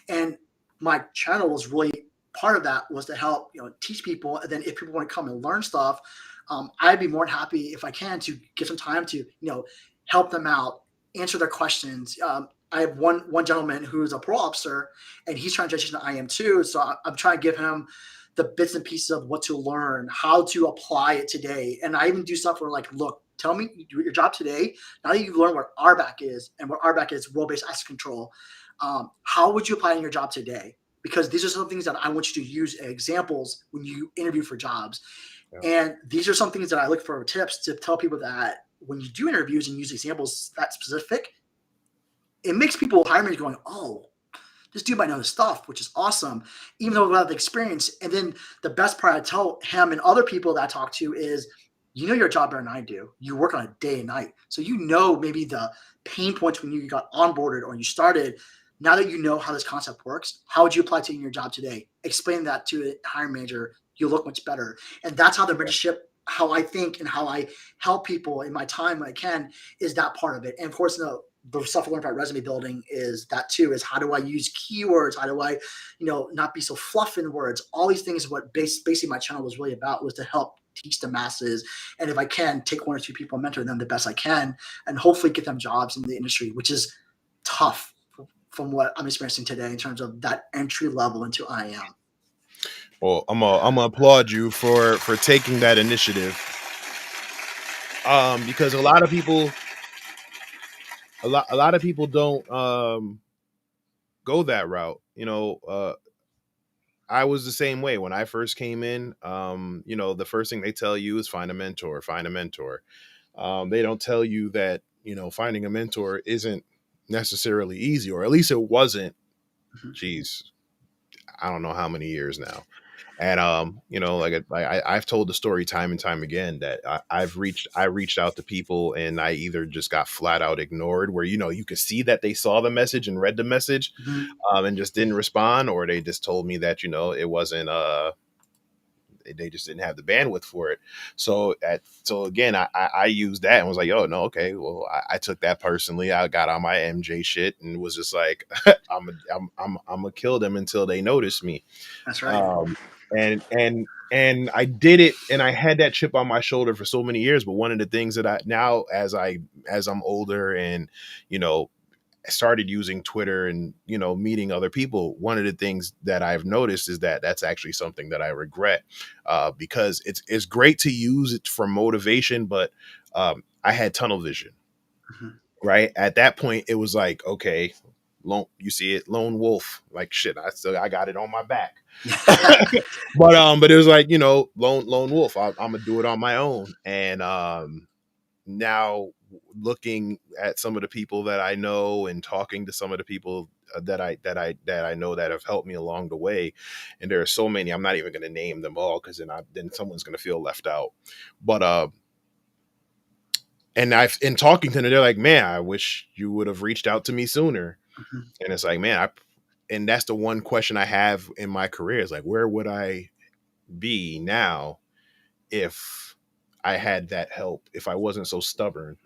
And my channel was really part of that, was to help teach people. And then if people want to come and learn stuff, I'd be more than happy if I can to give some time to help them out, answer their questions. I have one gentleman who's a parole officer, and he's trying to transition to IAM too. So I'm trying to give him the bits and pieces of what to learn, how to apply it today. And I even do stuff where like, look, tell me you do your job today. Now that you've learned what RBAC is, and what RBAC is, role-based access control, how would you apply it in your job today? Because these are some things that I want you to use as examples when you interview for jobs. Yeah. And these are some things that I look for tips to tell people that when you do interviews and use examples that specific, it makes people hire me going, oh, this dude might know his stuff, which is awesome, even though without the experience. And then the best part I tell him and other people that I talk to is, your job better than I do. You work on a day and night. So maybe the pain points when you got onboarded or you started. Now that you know how this concept works, how would you apply it to in your job today? Explain that to a hiring manager. You'll look much better. And that's how the mentorship, how I think and how I help people in my time when I can, is that part of it. And of course, the stuff I learned about resume building is that too, is how do I use keywords? How do I, not be so fluff in words? All these things, what basically my channel was really about, was to help teach the masses. And if I can, take 1 or 2 people and mentor them the best I can, and hopefully get them jobs in the industry, which is tough from what I'm experiencing today in terms of that entry level into IAM. Well, I'm gonna applaud you for taking that initiative, because a lot of people don't go that route. I was the same way when I first came in. The first thing they tell you is find a mentor, find a mentor. They don't tell you that, finding a mentor isn't necessarily easy, or at least it wasn't. Mhm. Geez, I don't know how many years now. And I've told the story time and time again that I reached out to people, and I either just got flat out ignored, where you could see that they saw the message and read the message, Mhm. and just didn't respond, or they just told me that it wasn't they just didn't have the bandwidth for it. So again, I used that and was like, oh no, okay, well, I took that personally. I got on my MJ shit and was just like, I'm gonna kill them until they notice me. That's right. um, and I did it, and I had that chip on my shoulder for so many years. But one of the things that I now, as I'm older, and you know I started using Twitter and meeting other people, one of the things that I've noticed is that that's actually something that I regret, because it's great to use it for motivation, but I had tunnel vision. Mhm. Right at that point, it was like, okay, you see it, lone wolf, like shit. I got it on my back. But it was like, lone wolf. I'm gonna do it on my own. And now, looking at some of the people that I know and talking to some of the people that I know that have helped me along the way, and there are so many. I'm not even going to name them all, because then someone's going to feel left out. But and I've in talking to them, they're like, "Man, I wish you would have reached out to me sooner." Mhm. And it's like, man, and that's the one question I have in my career, is like, where would I be now if I had that help, if I wasn't so stubborn,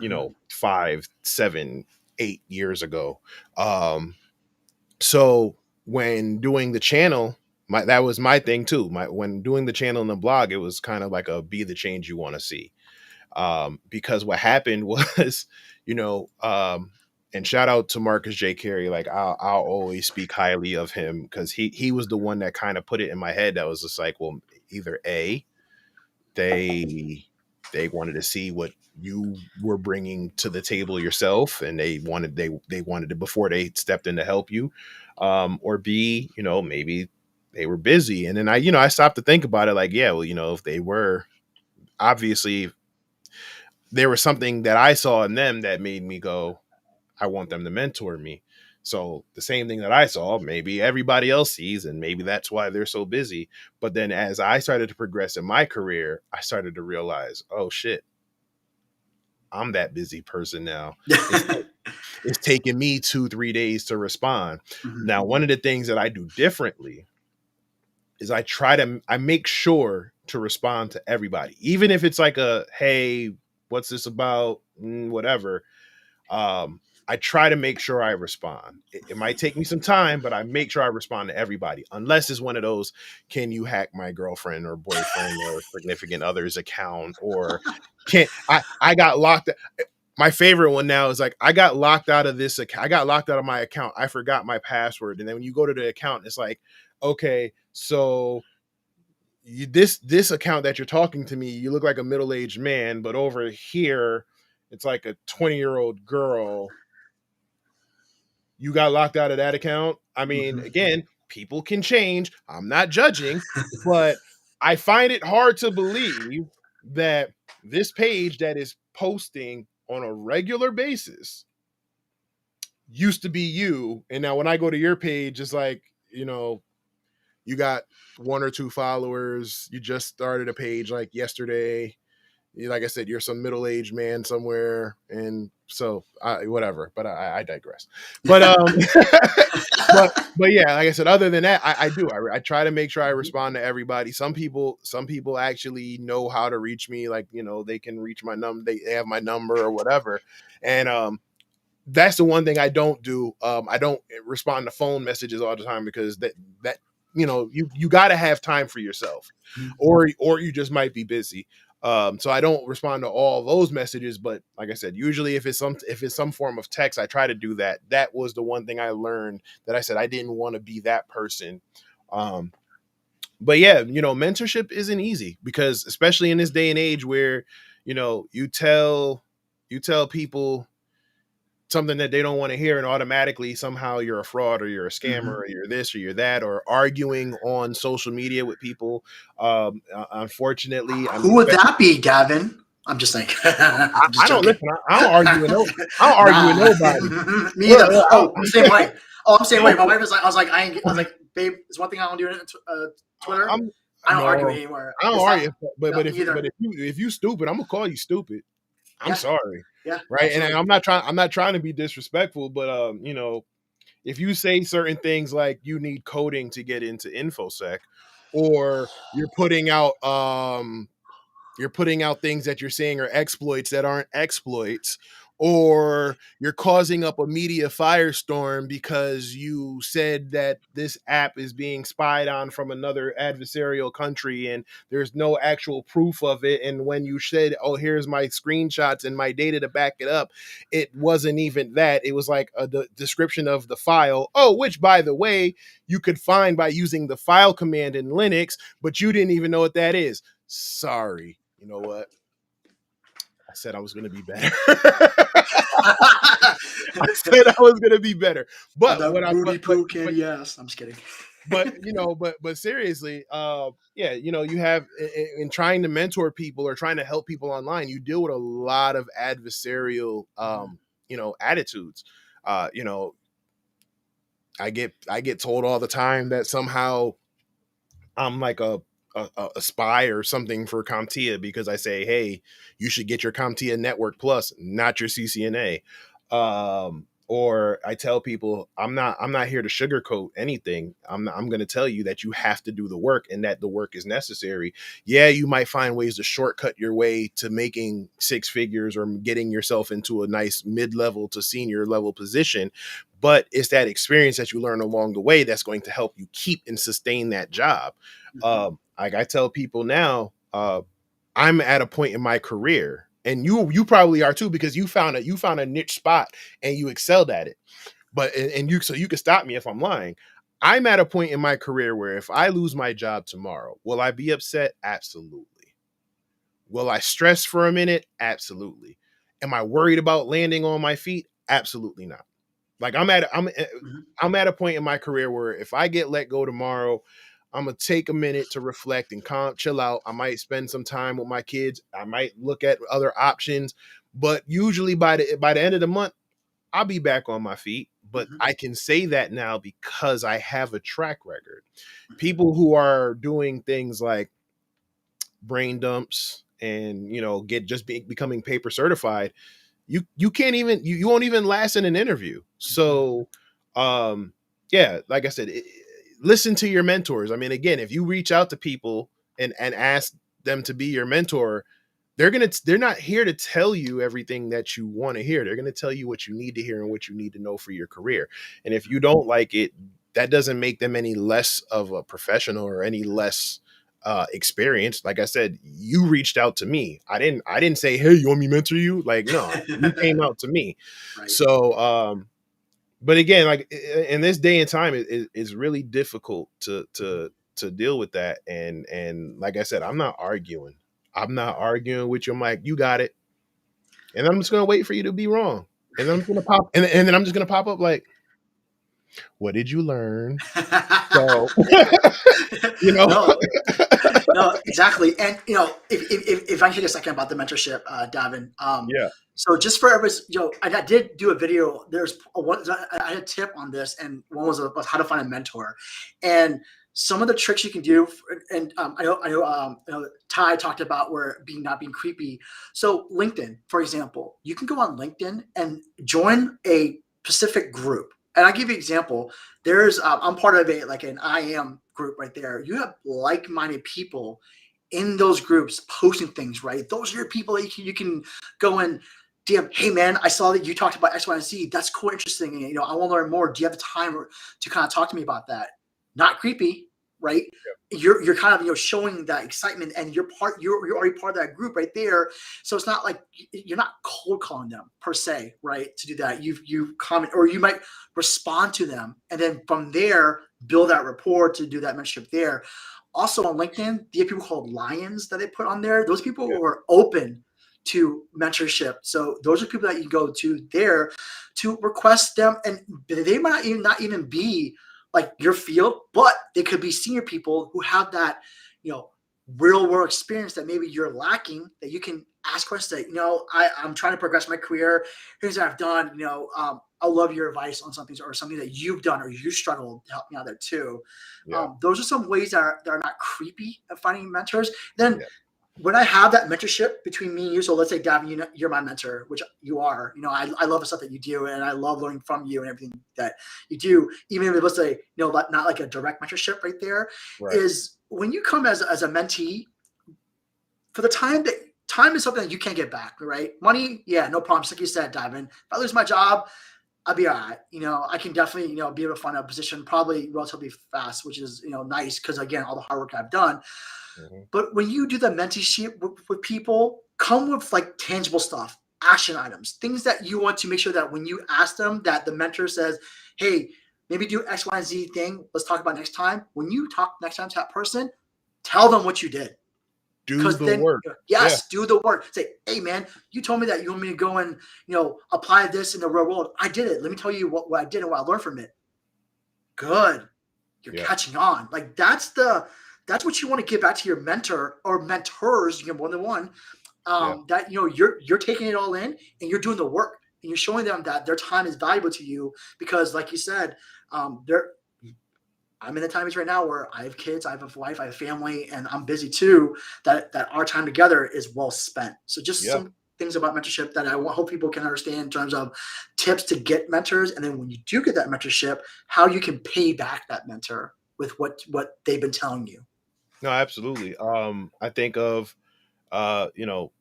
Mhm. 5, 7, 8 years ago. So when doing the channel, that was my thing too. When doing the channel and the blog, it was kind of like a be the change you want to see. Because what happened was, you know, um, and shout out to Marcus J. Carey. Like I'll always speak highly of him, because he was the one that kind of put it in my head. That was just like, well, either A, they wanted to see what you were bringing to the table yourself, and they wanted it before they stepped in to help you, or B, maybe they were busy. And then I stopped to think about it, like, yeah, well, if they were, obviously there was something that I saw in them that made me go, I want them to mentor me. So the same thing that I saw, maybe everybody else sees, and maybe that's why they're so busy. But then as I started to progress in my career, I started to realize, oh shit, I'm that busy person now. It's it's taking me 2-3 days to respond. Mhm. Now, one of the things that I do differently is I make sure to respond to everybody, even if it's like a, hey, what's this about? Whatever. I try to make sure I respond. It might take me some time, but I make sure I respond to everybody, unless it's one of those, can you hack my girlfriend or boyfriend or significant other's account, or can't I got locked. My favorite one now is like, I got locked out of this account. I got locked out of my account. I forgot my password. And then when you go to the account, it's like, okay, so this account that you're talking to me, you look like a middle-aged man, but over here it's like a 20-year-old girl. You got locked out of that account. I mean, Mhm. again, people can change. I'm not judging, but I find it hard to believe that this page that is posting on a regular basis used to be you. And now when I go to your page, it's like, you got 1 or 2 followers. You just started a page like yesterday. Like I said, you're some middle-aged man somewhere, and so whatever. But I digress. But but yeah, like I said, other than that, I do. I try to make sure I Mhm. respond to everybody. Some people actually know how to reach me. Like, they can reach my number. They have my number or whatever. And that's the one thing I don't do. I don't respond to phone messages all the time, because that you got to have time for yourself, Mhm. or you just might be busy. So I don't respond to all those messages, but like I said, usually if it's some form of text, I try to do that. That was the one thing I learned, that I said I didn't want to be that person. Um, but yeah, mentorship isn't easy, because especially in this day and age where you tell people, something that they don't want to hear, and automatically somehow you're a fraud, or you're a scammer, or you're this, or you're that, or arguing on social media with people. Unfortunately, I Who mean, would that be, Gavin? I'm just like, I'm just I don't joking. listen. I don't argue with no. I don't argue with Nah, nobody. me Look, either. look, Oh, I'm the same way. Oh, I'm the same way. My I, wife was like, I was like, babe, there's one thing I don't do on Twitter. I'm I don't argue no. anymore. I don't It's not. argue, but No, but me if either. you stupid, I'm gonna call you stupid. I'm Yeah, sorry, yeah, right? And absolutely. I'm not trying to be disrespectful, but if you say certain things like you need coding to get into InfoSec, or you're putting out things that you're saying are exploits that aren't exploits, or you're causing up a media firestorm because you said that this app is being spied on from another adversarial country and there's no actual proof of it, and when you said, oh, here's my screenshots and my data to back it up, it wasn't even that. It was like a description of the file, oh, which by the way you could find by using the file command in Linux, but you didn't even know what that is. Sorry. You know what? I said I was going to be better. I said I was going to be better. On But the what I booty poo candy ass. I'm just kidding. but seriously, yeah, you have in trying to mentor people or trying to help people online, you deal with a lot of adversarial attitudes. Uh, you know, I get told all the time that somehow I'm like a spy or something for CompTIA because I say, hey, you should get your CompTIA Network Plus, not your CCNA. Or I tell people I'm not here to sugarcoat anything. I'm going to tell you that you have to do the work and that the work is necessary. Yeah, you might find ways to shortcut your way to making six figures or getting yourself into a nice mid-level to senior level position, but it's that experience that you learn along the way that's going to help you keep and sustain that job. Like I tell people now, I'm at a point in my career, and you probably are too, because you found a niche spot and you excelled at it. But and you so you can stop me if I'm lying. I'm at a point in my career where if I lose my job tomorrow, will I be upset? Absolutely. Will I stress for a minute? Absolutely. Am I worried about landing on my feet? Absolutely not. Like I'm at a point in my career where if I get let go tomorrow, I'm gonna take a minute to reflect and chill out. I might spend some time with my kids. I might look at other options, but usually by the end of the month, I'll be back on my feet. But I can say that now because I have a track record. People who are doing things like brain dumps and becoming paper certified, you can't even you won't even last in an interview. So yeah, like I said, listen to your mentors. I mean, again, if you reach out to people and ask them to be your mentor, they're not here to tell you everything that you want to hear. They're going to tell you what you need to hear and what you need to know for your career. And if you don't like it, that doesn't make them any less of a professional or any less experienced. Like I said, you reached out to me. I didn't say, hey, you want me to mentor you? Like, no, you came out to me. Right. So but again, like in this day and time, it's really difficult to deal with that. And like I said, I'm not arguing. I'm not arguing with you. I'm like, you got it. And I'm just gonna wait for you to be wrong. And then I'm gonna pop and then I'm just gonna pop up like, what did you learn? So you know, No, no, exactly. And if I can take a second about the mentorship, Davin. yeah, So just for everybody's, I did do a video. I had a tip on this, and one was about how to find a mentor, and some of the tricks you can do. And I know Ty talked about where not being creepy. So LinkedIn, for example, you can go on LinkedIn and join a specific group. And I'll give you an example. I'm part of an IAM group right there. You have like-minded people in those groups posting things, right? Those are your people that you can go and DM. Hey man, I saw that you talked about X, Y, and Z. That's cool, interesting. And, I want to learn more. Do you have the time to kind of talk to me about that? Not creepy, right? You're kind of showing that excitement, and you're already part of that group right there. So it's not like you're not cold calling them per se, right? To do that, you comment, or you might respond to them, and then from there build that rapport to do that mentorship there. Also on LinkedIn, you have people called lions that they put on there. Those people yeah, who are open to mentorship. So those are people that you go to there to request them, and they might not even be like your field, but they could be senior people who have that, real world experience that maybe you're lacking, that you can ask questions that, I'm trying to progress my career. Here's what I've done. I love your advice on something, or something that you've done or you struggled to help me out there too. Yeah. Those are some ways that are not creepy at finding mentors. Then Yeah. when I have that mentorship between me and you, so let's say, Gavin, you're my mentor, which you are. I love the stuff that you do, and I love learning from you and everything that you do. Even if, let's say, not like a direct mentorship right there, Right. is when you come as a mentee, for the time is something that you can't get back, right? Money, yeah, no problem. Just like you said, Davin, if I lose my job, I'll be all right. I can definitely, be able to find a position probably relatively fast, which is, nice, because again, all the hard work I've done. Mm-hmm. But when you do the mentorship with people, come with like tangible stuff, action items, things that you want to make sure that when you ask them, that the mentor says, hey, maybe do X, Y, and Z thing. Let's talk about next time. When you talk next time to that person, tell them what you did. Do Because the then, work. yes, do the work. Say, hey, man, you told me that you want me to go and, apply this in the real world. I did it. Let me tell you what I did and what I learned from it. Good. You're catching on. Like that's what you want to give back to your mentor or mentors. You get more than one. That you're taking it all in and you're doing the work, and you're showing them that their time is valuable to you, because, like you said, I'm in the times right now where I have kids, I have a wife, I have family, and I'm busy too. That our time together is well spent. So just some things about mentorship that I hope people can understand in terms of tips to get mentors, and then when you do get that mentorship, how you can pay back that mentor with what they've been telling you. No, absolutely. I think of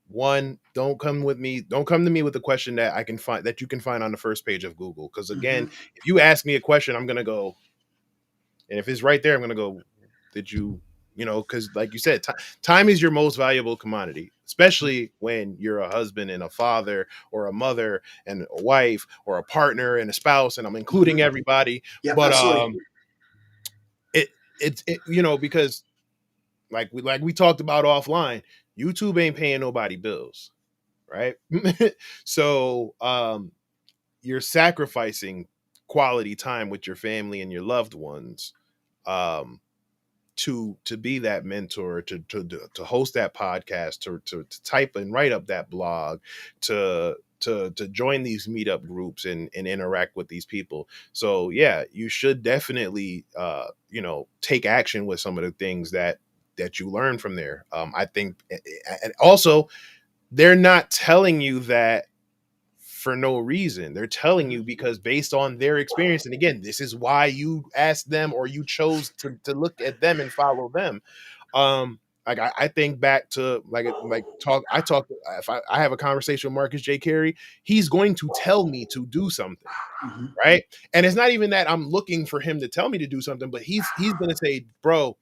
one, don't come to me with a question that you can find on the first page of Google. Because again, if you ask me a question, I'm gonna go, and if it's right there, I'm gonna go, did you, because like you said, time is your most valuable commodity, especially when you're a husband and a father, or a mother and a wife, or a partner and a spouse, and I'm including everybody. Yeah, But absolutely. because like we talked about offline, YouTube ain't paying nobody bills, right? So you're sacrificing quality time with your family and your loved ones, um to be that mentor, to host that podcast, to type and write up that blog, to join these meetup groups and interact with these people. So yeah, you should definitely take action with some of the things that you learn from there. I think, and also, they're not telling you that for no reason. They're telling you because based on their experience. And again, this is why you asked them, or you chose to look at them and follow them. Like I think back to I talk, if I have a conversation with Marcus J. Carey, he's going to tell me to do something. Right. And it's not even that I'm looking for him to tell me to do something, but he's gonna say, bro,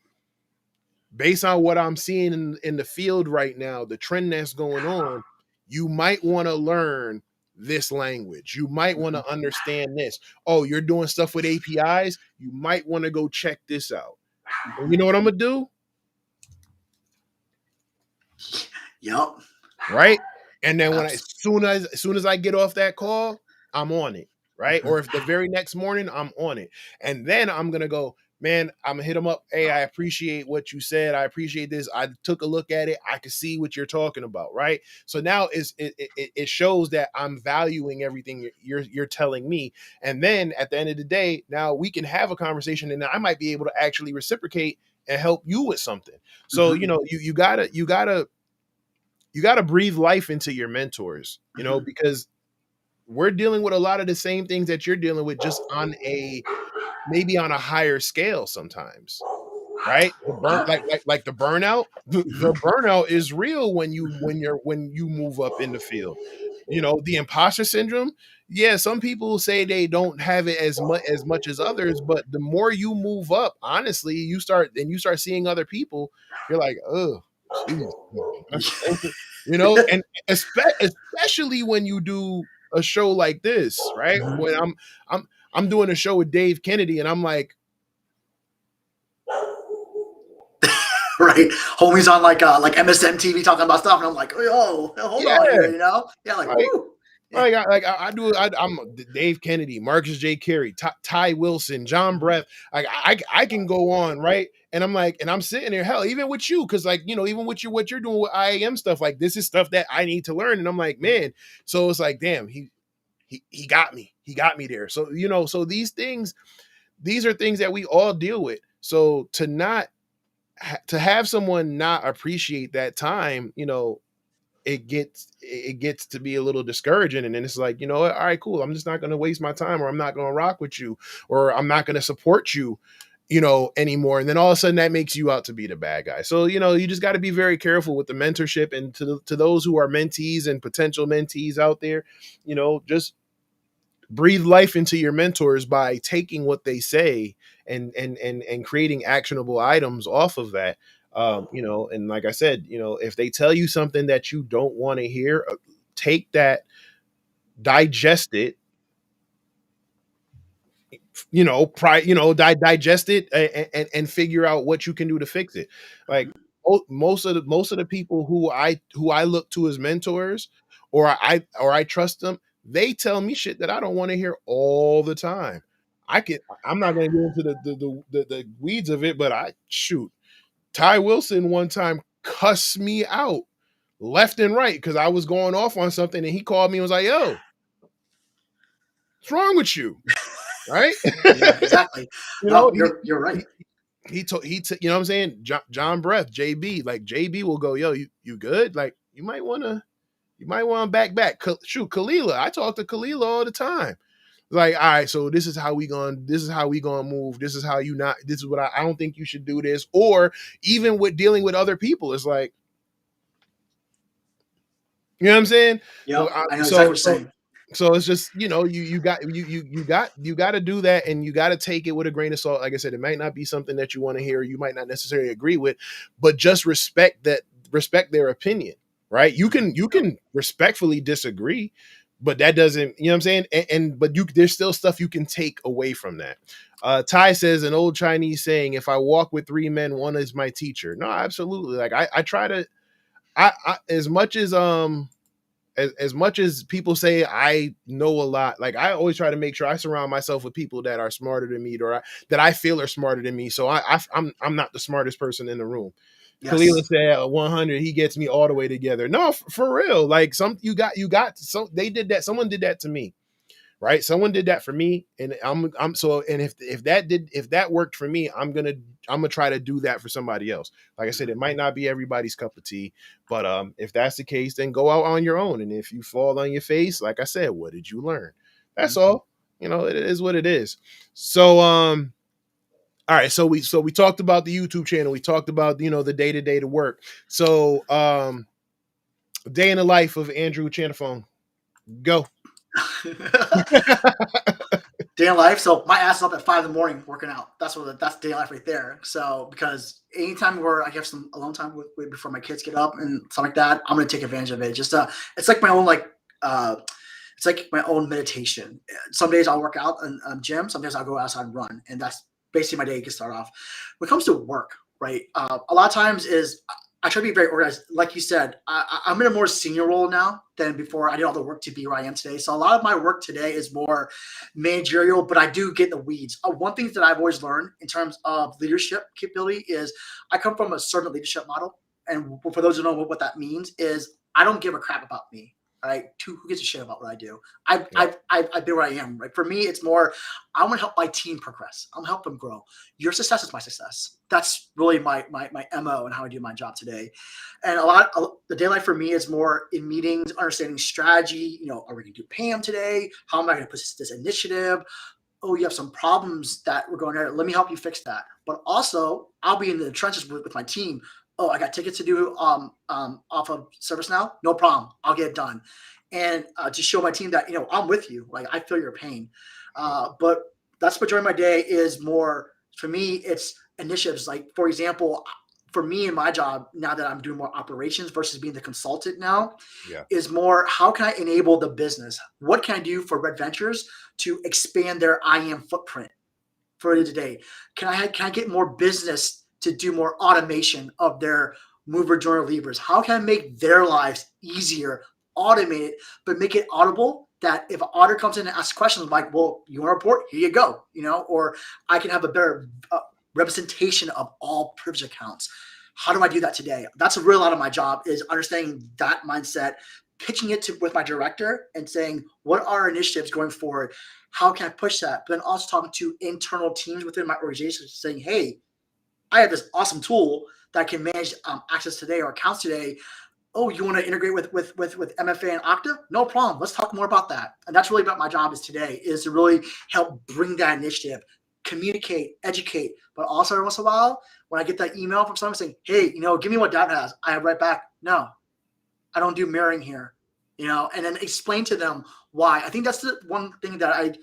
based on what I'm seeing in the field right now, the trend that's going on, you might want to learn this language. You might want to understand this. Oh, you're doing stuff with APIs? You might want to go check this out. And you know what I'm gonna do? Yep. Right? And then as soon as I get off that call, I'm on it. Right? Or if the very next morning, I'm on it. And then I'm gonna go, man, I'm gonna hit them up. Hey, I appreciate what you said. I appreciate this. I took a look at it. I can see what you're talking about, right? So now it shows that I'm valuing everything you're telling me. And then at the end of the day, now we can have a conversation, and I might be able to actually reciprocate and help you with something. So you gotta breathe life into your mentors, because we're dealing with a lot of the same things that you're dealing with, just maybe on a higher scale sometimes, right? The burnout, the burnout is real when you move up in the field. The imposter syndrome. Yeah, some people say they don't have it as much as others, but the more you move up, honestly, you start seeing other people. You're like, oh, jeez, and especially when you do a show like this, right? When I'm doing a show with Dave Kennedy, and I'm like, right? Homies on like MSN TV talking about stuff, and I'm like, oh, hold on Yeah, here, you know? Yeah, like like woo. Yeah. I'm Dave Kennedy, Marcus J. Carey, Ty Wilson, John Mhm. Breath. Like I can go on, right? And I'm like, and I'm sitting there, hell, even with you, because like, even with you, what you're doing with IAM stuff, like this is stuff that I need to learn. And I'm like, man, so it's like, damn, he got me. He got me there. So, so these are things that we all deal with. So to have someone not appreciate that time, it gets to be a little discouraging. And then it's like, all right, cool. I'm just not going to waste my time, or I'm not going to rock with you, or I'm not going to support you, anymore. And then all of a sudden that makes you out to be the bad guy. So, you just got to be very careful with the mentorship. And to those who are mentees and potential mentees out there, just breathe life into your mentors by taking what they say and creating actionable items off of that. And like I said, if they tell you something that you don't want to hear, take that, digest it, digest it, and figure out what you can do to fix it. Like most of the people who I look to as mentors, or I trust them, they tell me shit that I don't want to hear all the time. I'm not going to get into the weeds of it, but I shoot, Ty Wilson one time cussed me out left and right because I was going off on something, and he called me and was like, "Yo, what's wrong with you?" Right? Yeah, exactly. You know, No, you're right. you know what I'm saying? John Breath, JB, like JB will go, "Yo, you good? Like you might want to back. Shoot, Kalila, I talk to Kalila all the time. Like, all right, so this is how we gonna move. This is how you not. This is what I don't think you should do this. Or even with dealing with other people, it's like, you know what I'm saying? So Yep, I, I know exactly so what you're so saying. so it's just, you got to do that, and you got to take it with a grain of salt. Like I said, it might not be something that you want to hear, you might not necessarily agree with, but just respect their opinion, right? You Mhm. can you Yep. can respectfully disagree, but that doesn't, you know what I'm saying? But there's still stuff you can take away from that. Ty says, an old Chinese saying, if I walk with three men, one is my teacher. No, absolutely. Like I try to, I as much as people say I know a lot, like I always try to make sure I surround myself with people that are smarter than me, that I feel are smarter than me. So I'm not the smartest person in the room. Kalila Yes. said 100, he gets me all the way together. No, for real. Like so they did that. Someone did that to me, right? Someone did that for me, and I'm so, and if that worked for me, I'm gonna try to do that for somebody else. Like I said, it might not be everybody's cup of tea, but if that's the case, then go out on your own. And if you fall on your face, like I said, what did you learn? That's Mhm. all. It is what it is. So all right, so we talked about the YouTube channel. We talked about the day-to-day to work. So day in the life of Andrew Chanthaphone. Go. Day in life. So my ass is up at 5 in the morning working out. That's day in life right there. So because anytime where I have some alone time before my kids get up and stuff like that, I'm gonna take advantage of it. Just it's like my own uh, it's like my own meditation. Some days I'll work out in gym. Some days I'll go outside and run, and that's basically my day can start off. When it comes to work, right? A lot of times is I try to be very organized. Like you said, I'm in a more senior role now than before. I did all the work to be where I am today. So a lot of my work today is more managerial, but I do get in the weeds. One thing that I've always learned in terms of leadership capability is I come from a certain leadership model. And for those who know what that means is I don't give a crap about me. Right? Who gives a shit about what I do? Yeah. I've been where I am. Right? For me, it's more I want to help my team progress. I'm help them grow. Your success is my success. That's really my MO and how I do my job today. And the day life for me is more in meetings, understanding strategy. Are we going to do PAM today? How am I going to put this initiative? Oh, you have some problems that we're going there. Let me help you fix that. But also, I'll be in the trenches with my team. Oh, I got tickets to do off of ServiceNow. No problem. I'll get it done. And to show my team that, I'm with you. Like, I feel your pain. But that's majority of my day is more, for me, it's initiatives. Like, for example, for me in my job, now that I'm doing more operations versus being the consultant now, Yeah. is more how can I enable the business? What can I do for Red Ventures to expand their IAM footprint for today? Can I get more business to do more automation of their mover, joiner, leavers? How can I make their lives easier, automate it, but make it audible that if an auditor comes in and asks questions like, well, you want to report? Here you go, or I can have a better representation of all privilege accounts. How do I do that today? That's a real lot of my job, is understanding that mindset, pitching it with my director and saying, what are our initiatives going forward? How can I push that? But then also talking to internal teams within my organization, saying, hey, I have this awesome tool that can manage access today or accounts today. Oh, you want to integrate with MFA and Okta? No problem. Let's talk more about that. And that's really what my job is today, is to really help bring that initiative, communicate, educate, but also every once in a while, when I get that email from someone saying, hey, give me what Dad has, I have right back, no, I don't do mirroring here, and then explain to them why. I think that's the one thing that I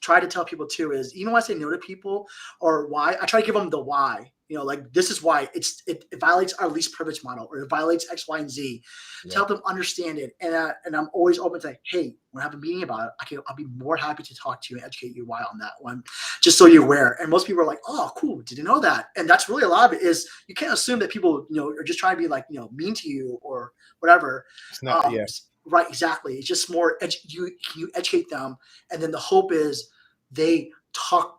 try to tell people too, is even when I say no to people or why, I try to give them the why. Like, this is why it violates our least privilege model, or it violates X, Y, and Z, to help them understand it. And I'm always open to say, hey, when I have a meeting about it, I'll be more happy to talk to you and educate you why on that one, just so you're aware. And most people are like, oh, cool, didn't know that. And that's really a lot of it, is you can't assume that people, are just trying to be like, mean to you or whatever. It's not, yeah. Right, exactly. It's just more, you educate them. And then the hope is they talk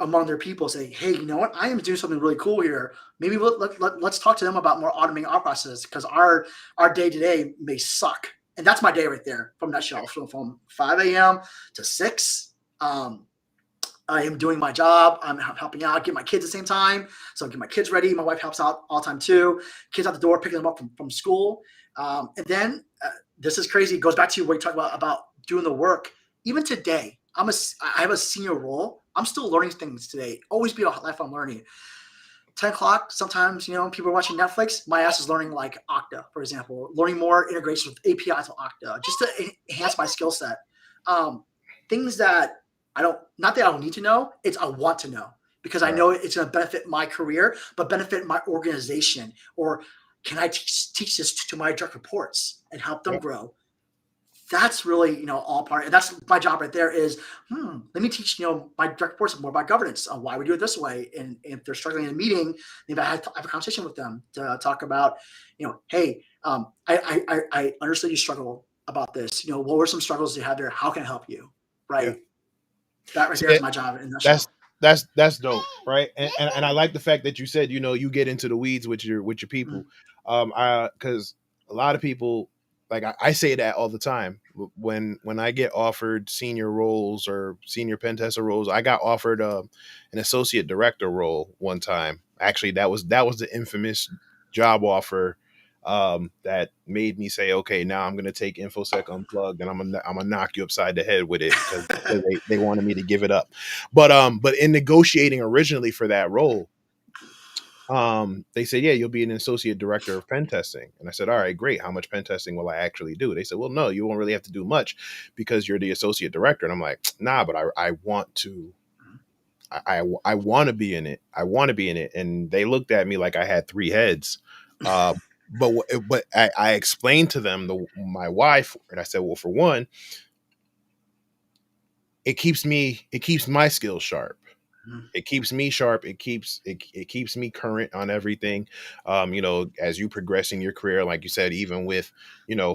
among their people, say, hey, you know what? I am doing something really cool here. Maybe let's talk to them about more automating our process, because our day-to-day may suck. And that's my day right there, from that shelf. So from 5 a.m. to 6, I am doing my job. I'm helping out, get my kids at the same time. So get my kids ready. My wife helps out all the time too. Kids out the door, picking them up from school. And then this is crazy. It goes back to what you talk about doing the work. Even today, I have a senior role. I'm still learning things today. Always be a lifelong learning. 10 o'clock, sometimes, people are watching Netflix. My ass is learning like Okta, for example, learning more integration with APIs of Okta, just to enhance my skill set. Things that not that I don't need to know, it's I want to know, because I know it's going to benefit my career, but benefit my organization. Or can I teach this to my direct reports and help them grow? That's really, all part. And that's my job right there, is, let me teach, my direct reports more about governance, why we do it this way. And if they're struggling in a meeting, maybe I have a conversation with them to talk about, hey, I understood you struggle about this. What were some struggles you had there? How can I help you? Right. Yeah. That right there is my job in that. That's dope, right? And I like the fact that you said, you get into the weeds with your people. Because a lot of people, like I say that all the time, when I get offered senior roles or senior pen tester roles. I got offered an associate director role one time. Actually, that was the infamous job offer that made me say, okay, now I'm going to take InfoSec Unplugged, and I'm gonna knock you upside the head with it, because they wanted me to give it up. But in negotiating originally for that role, they said, yeah, you'll be an associate director of pen testing. And I said, all right, great. How much pen testing will I actually do? They said, well, no, you won't really have to do much, because you're the associate director. And I'm like, nah, but I want to. I want to be in it. I want to be in it. And they looked at me like I had 3 heads. But I explained to them my wife, and I said, well, for one, it keeps my skills sharp. It keeps me sharp. It keeps me current on everything. As you progress in your career, like you said, even with,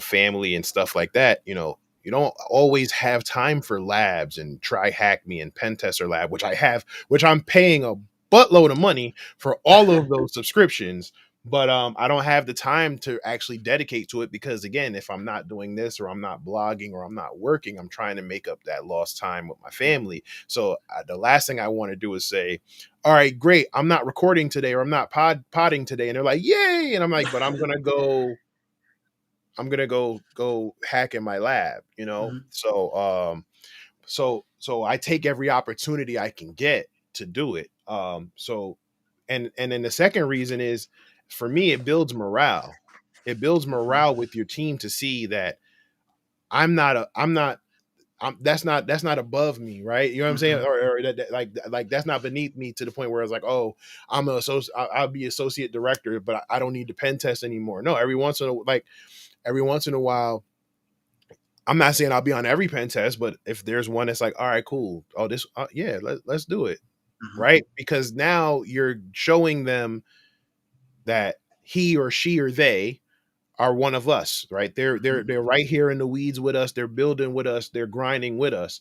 family and stuff like that, you don't always have time for labs and try hack me and pen tester lab, which I'm paying a buttload of money for all of those subscriptions. But I don't have the time to actually dedicate to it, because again, if I'm not doing this, or I'm not blogging, or I'm not working, I'm trying to make up that lost time with my family. So the last thing I want to do is say, all right, great, I'm not recording today, or I'm not podding today. And they're like, yay. And I'm like, but I'm going to go hack in my lab, So I take every opportunity I can get to do it. And then the second reason is, for me, it builds morale. It builds morale with your team to see that that's not above me, right? You know what I'm saying? Or like that's not beneath me, to the point where it's like, oh, I'll be associate director, but I don't need to pen test anymore. No, every once in a while, I'm not saying I'll be on every pen test, but if there's one that's like, all right, cool. Oh, this, yeah, let's do it. Mhm. right? Because now you're showing them that he or she or they are one of us, right? They're right here in the weeds with us. They're building with us. They're grinding with us.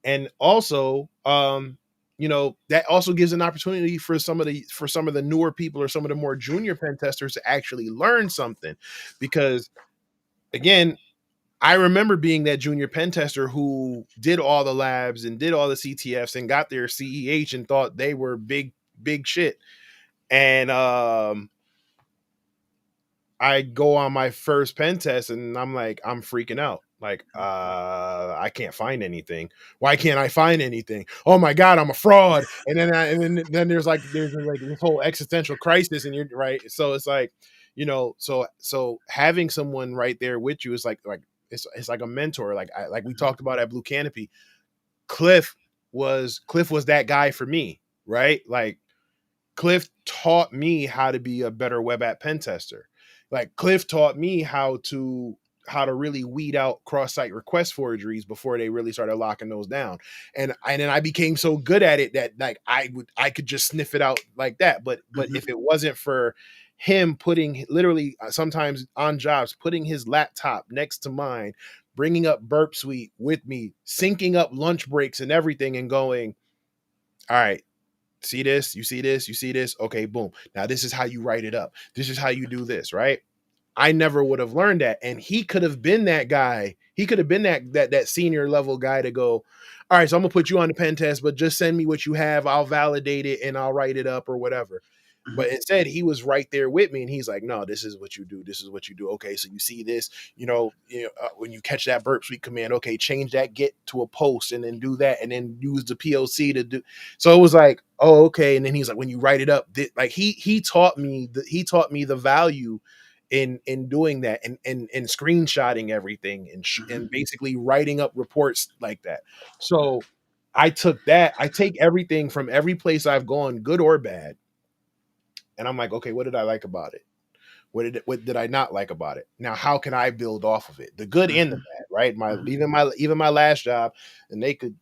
And also, that also gives an opportunity for some of the newer people or some of the more junior pen testers to actually learn something, because again, I remember being that junior pen tester who did all the labs and did all the CTFs and got their CEH and thought they were big shit. And I go on my first pen test and I'm like, I'm freaking out. Like, I can't find anything. Why can't I find anything? Oh my god, I'm a fraud. And then there's like this whole existential crisis, and you're right. So it's like, so having someone right there with you is like it's like a mentor. Like we talked about at Blue Canopy. Cliff Cliff was that guy for me, right? Like Cliff taught me how to be a better web app pen tester. Like Cliff taught me how to really weed out cross-site request forgeries before they really started locking those down. And then I became so good at it that like I could just sniff it out like that. But Mhm. if it wasn't for him putting literally sometimes on jobs putting his laptop next to mine, bringing up Burp Suite with me, syncing up lunch breaks and everything, and going, all right, see this, you see this, you see this. Okay, boom. Now this is how you write it up. This is how you do this, right? I never would have learned that. And he could have been that guy. He could have been that senior level guy to go, all right, so I'm gonna put you on the pen test, but just send me what you have. I'll validate it and I'll write it up or whatever. Mhm. But instead, he was right there with me, and he's like, "No, this is what you do. This is what you do. Okay, so you see this, when you catch that burp suite command, okay, change that get to a post, and then do that, and then use the POC to do." So it was like, "Oh, okay." And then he's like, "When you write it up, like he taught me the value in doing that, and screenshotting everything, and Mhm. basically writing up reports like that." So I took that. I take everything from every place I've gone, good or bad, and I'm like, okay, what did I like about it? What did I not like about it? Now, how can I build off of it? The good and the Mhm. bad, right? My Mhm. even my last job, and they could.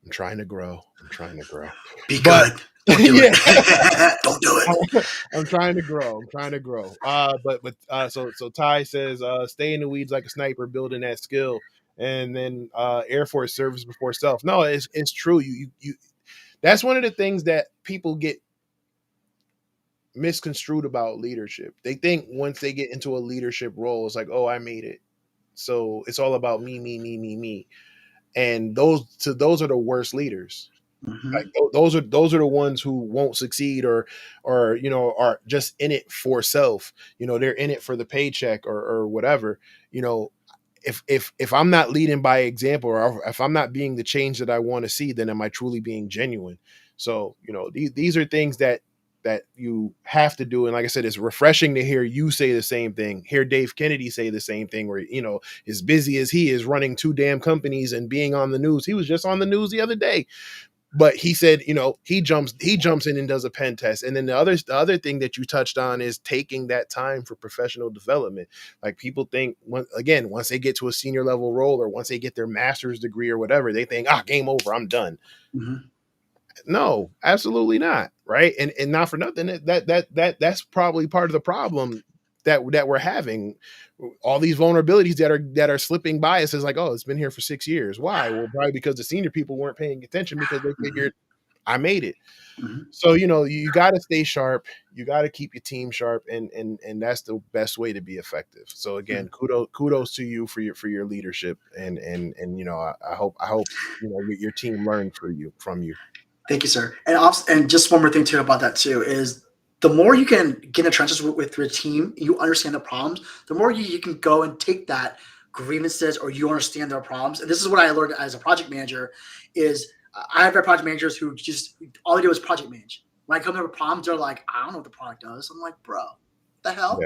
I'm trying to grow. I'm trying to grow, Be but good. Don't do yeah, it. Don't do it. I'm trying to grow. I'm trying to grow. So Ty says, stay in the weeds like a sniper, building that skill, and then Air Force service before self. No, it's true. You. That's one of the things that people get misconstrued about leadership. They think once they get into a leadership role, it's like, oh, I made it. So it's all about me, me, me, me, me. And those are the worst leaders. Like Mhm. those are the ones who won't succeed, or are just in it for self. They're in it for the paycheck, or whatever. You know, if I'm not leading by example, or if I'm not being the change that I want to see, then am I truly being genuine? So these are things that you have to do. And like I said, it's refreshing to hear you say the same thing, hear Dave Kennedy say the same thing, where as busy as he is running two damn companies and being on the news. He was just on the news the other day, but he said, he jumps in and does a pen test. And then the other thing that you touched on is taking that time for professional development. Like people think, once they get to a senior level role, or once they get their master's degree or whatever, they think, game over, I'm done. Mhm. No, absolutely not. Right. And not for nothing, that's probably part of the problem that we're having. All these vulnerabilities that are slipping by us is like, oh, it's been here for 6 years. Why? Well, probably because the senior people weren't paying attention, because they Mhm. figured I made it. Mhm. So you got to stay sharp. You got to keep your team sharp, and that's the best way to be effective. So again, Mhm. kudos to you for your leadership, and I hope your team learned from you. Thank you, sir. And also, and just one more thing too about that too is the more you can get in the trenches with your team, you understand the problems. The more you can go and take that grievances, or you understand their problems. And this is what I learned as a project manager: is I have project managers who just all they do is project manage. When I come to with problems, they're like, I don't know what the product does. I'm like, bro, the Yeah, hell?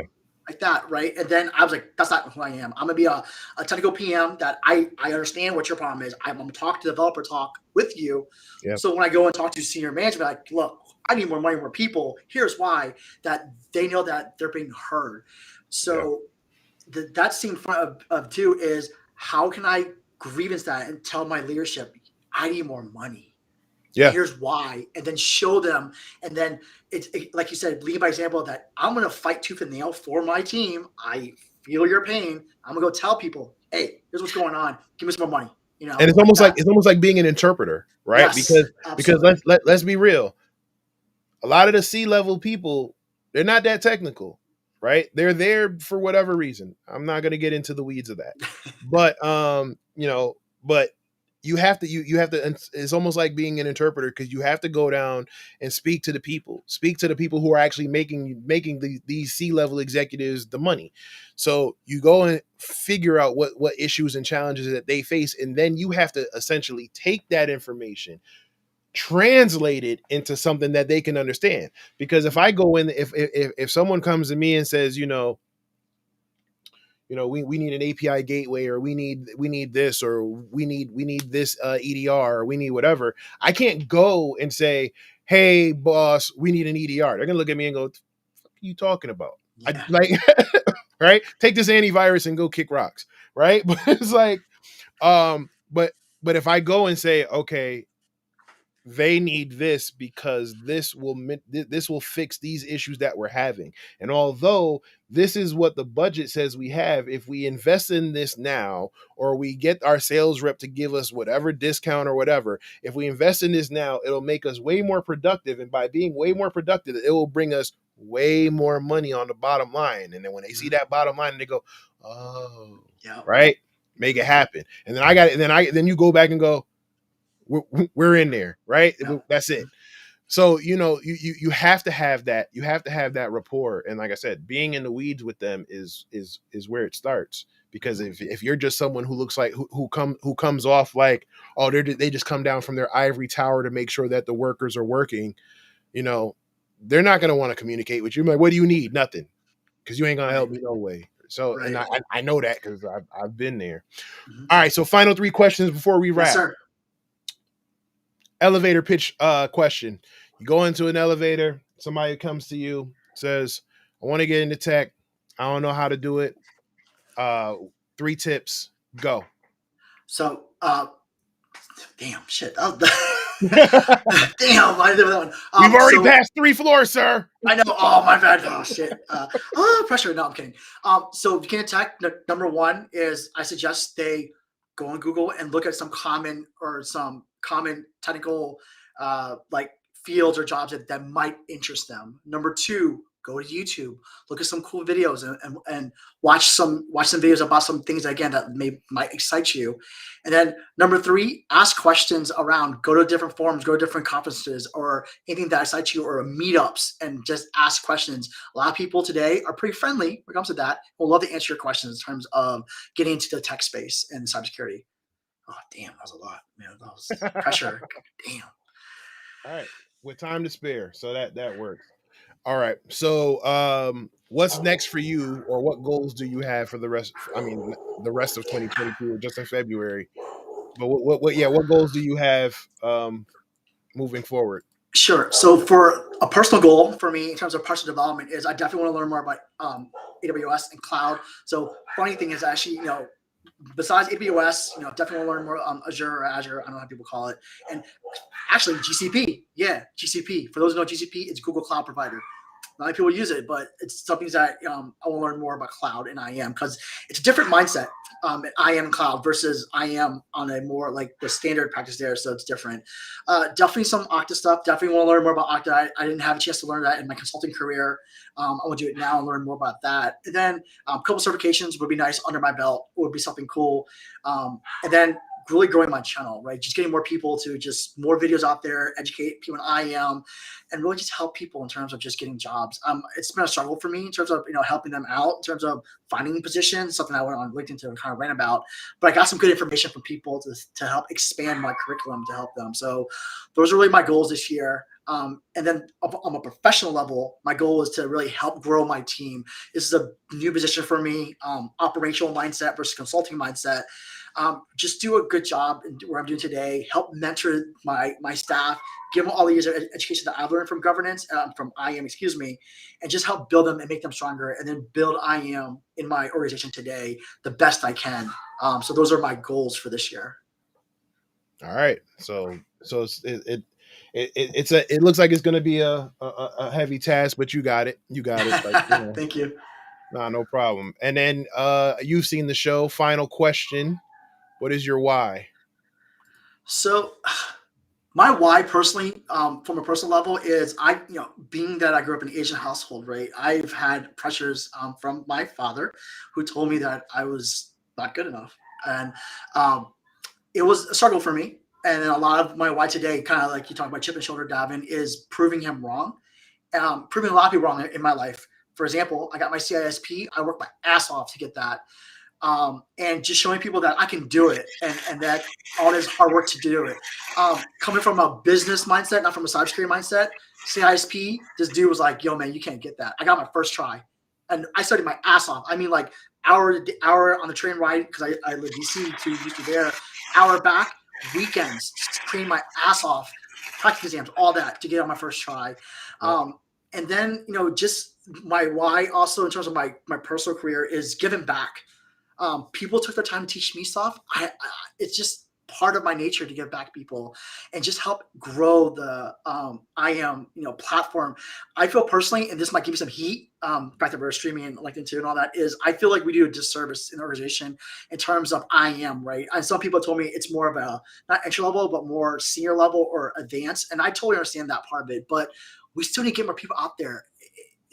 Like that, right? And then I was like, that's not who I am. I'm gonna be a technical PM that I understand what your problem is. I'm gonna talk to developer talk with you. yeah, So when I go and talk to senior management, like, look, I need more money, more people. Here's why, that they know that they're being heard. yeah, So that scene front of two is how can I grievance that and tell my leadership, I need more money. Yeah. Here's why, and then show them. And then like you said, lead by example, that I'm going to fight tooth and nail for my team. I feel your pain. I'm gonna go tell people, hey, here's what's going on. Give me some more money. And it's almost like being an interpreter, right? Yes, Because absolutely. let's be real. A lot of the C-level people, they're not that technical, right? They're there for whatever reason. I'm not going to get into the weeds of that. But but you have to you have to, it's almost like being an interpreter, because you have to go down and speak to the people who are actually making these C-level executives the money. So you go and figure out what issues and challenges that they face, and then you have to essentially take that information, translate it into something that they can understand. Because if I go in, if someone comes to me and says, we need an API gateway, or we need this, or we need this EDR, or we need whatever, I can't go and say, hey boss, we need an EDR. They're gonna look at me and go, what the fuck are you talking about? Yeah. Right, take this antivirus and go kick rocks, right? But it's like, but if I go and say, okay, they need this because this will fix these issues that we're having. And although this is what the budget says we have, if we invest in this now, or we get our sales rep to give us whatever discount or whatever, if we invest in this now, it'll make us way more productive. And by being way more productive, it will bring us way more money on the bottom line. And then when they see that bottom line, they go, oh, yeah, right, make it happen. And then you go back and go, we're in there, right? yeah. That's it. So you have to have that. You have to have that rapport. And like I said, being in the weeds with them is where it starts. Because if you're just someone who looks like who comes off like, oh, they just come down from their ivory tower to make sure that the workers are working, they're not going to want to communicate with you. I'm like, what do you need? Nothing, because you ain't gonna help me no way. So, Right. and I know that because I've been there. Mm-hmm. All right, so final 3 questions before we wrap. Yes, sir. Elevator pitch question. You go into an elevator, somebody comes to you, says, I want to get into tech, I don't know how to do it. 3 tips, go. So damn shit. Damn, I did that one. We've already passed 3 floors, sir. I know. Oh, my bad. Oh, shit. Pressure. No, I'm kidding. So if you can attack, number 1 is I suggest they go on Google and look at some common technical like fields or jobs that might interest them. Number 2, go to YouTube, look at some cool videos and watch some videos about some things again that might excite you. And then number 3, ask questions around, go to different forums, go to different conferences or anything that excites you, or meetups, and just ask questions. A lot of people today are pretty friendly when it comes to that. We'll love to answer your questions in terms of getting into the tech space and cybersecurity. Oh, damn, that was a lot, man. That was pressure. Damn. All right, with time to spare, so that works. All right. So, what's next for you, or what goals do you have for the rest? I mean, the rest of 2022, or just in February. But what goals do you have moving forward? Sure. So for a personal goal for me in terms of personal development is I definitely want to learn more about AWS and cloud. So funny thing is actually, besides AWS, definitely want to learn more Azure or Azure. I don't know how people call it. And actually GCP. Yeah, GCP. For those who know GCP, it's Google Cloud Provider. Not many people use it, but it's something that I want to learn more about cloud and IAM, because it's a different mindset. IAM cloud versus IAM on a more like the standard practice there, so it's different. Definitely some Okta stuff. Definitely want to learn more about Okta. I didn't have a chance to learn that in my consulting career. I want to do it now and learn more about that. And then a couple certifications would be nice under my belt. Would be something cool. And then really growing my channel, right? Just getting more people to just more videos out there, educate people in IAM, and really just help people in terms of just getting jobs. It's been a struggle for me in terms of, helping them out in terms of finding positions, something I went on LinkedIn to kind of rant about, but I got some good information from people to help expand my curriculum to help them. So those are really my goals this year. And then on a professional level, my goal is to really help grow my team. This is a new position for me, operational mindset versus consulting mindset. Just do a good job in what I'm doing today, help mentor my staff, give them all the years of education that I've learned from governance, from IAM, and just help build them and make them stronger, and then build IAM in my organization today the best I can. So those are my goals for this year. All right. So it looks like it's going to be a heavy task, but you got it. You got it. Like, Thank you. nah, no problem. And then you've seen the show. Final question. What is your why? So my why personally, from a personal level, is being that I grew up in an Asian household, right? I've had pressures from my father, who told me that I was not good enough, and um, it was a struggle for me. And then a lot of my why today, kind of like you talk about chip and shoulder Davin, is proving him wrong, proving a lot of people wrong in my life. For example, I got my CISP. I worked my ass off to get that, and just showing people that I can do it, and that all this hard work to do it. Coming from a business mindset, not from a cybersecurity mindset, CISP, this dude was like, "Yo, man, you can't get that." I got my first try, and I studied my ass off. I mean, like hour on the train ride, because I live DC to used to there, hour back, weekends, train my ass off, practice exams, all that to get on my first try. Yep. And then just my why also in terms of my personal career is giving back. People took their time to teach me stuff. It's just part of my nature to give back to people and just help grow the IAM platform. I feel personally, and this might give me some heat, the fact that we're streaming and LinkedIn too and all that, is I feel like we do a disservice in the organization in terms of IAM, right? And some people told me it's more of a not entry level, but more senior level or advanced. And I totally understand that part of it, but we still need to get more people out there.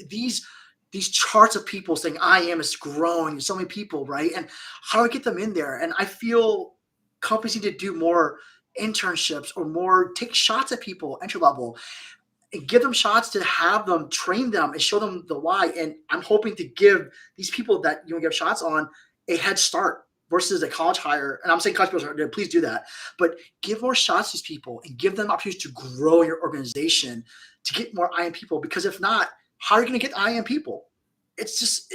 These these charts of people saying IAM is growing, so many people, right? And how do I get them in there? And I feel companies need to do more internships or more take shots at people entry level and give them shots to have them train them and show them the why. And I'm hoping to give these people that you give shots on a head start versus a college hire. And I'm saying college people, please do that, but give more shots to these people and give them opportunities to grow your organization to get more IAM people. Because if not, how are you going to get IAM people? It's just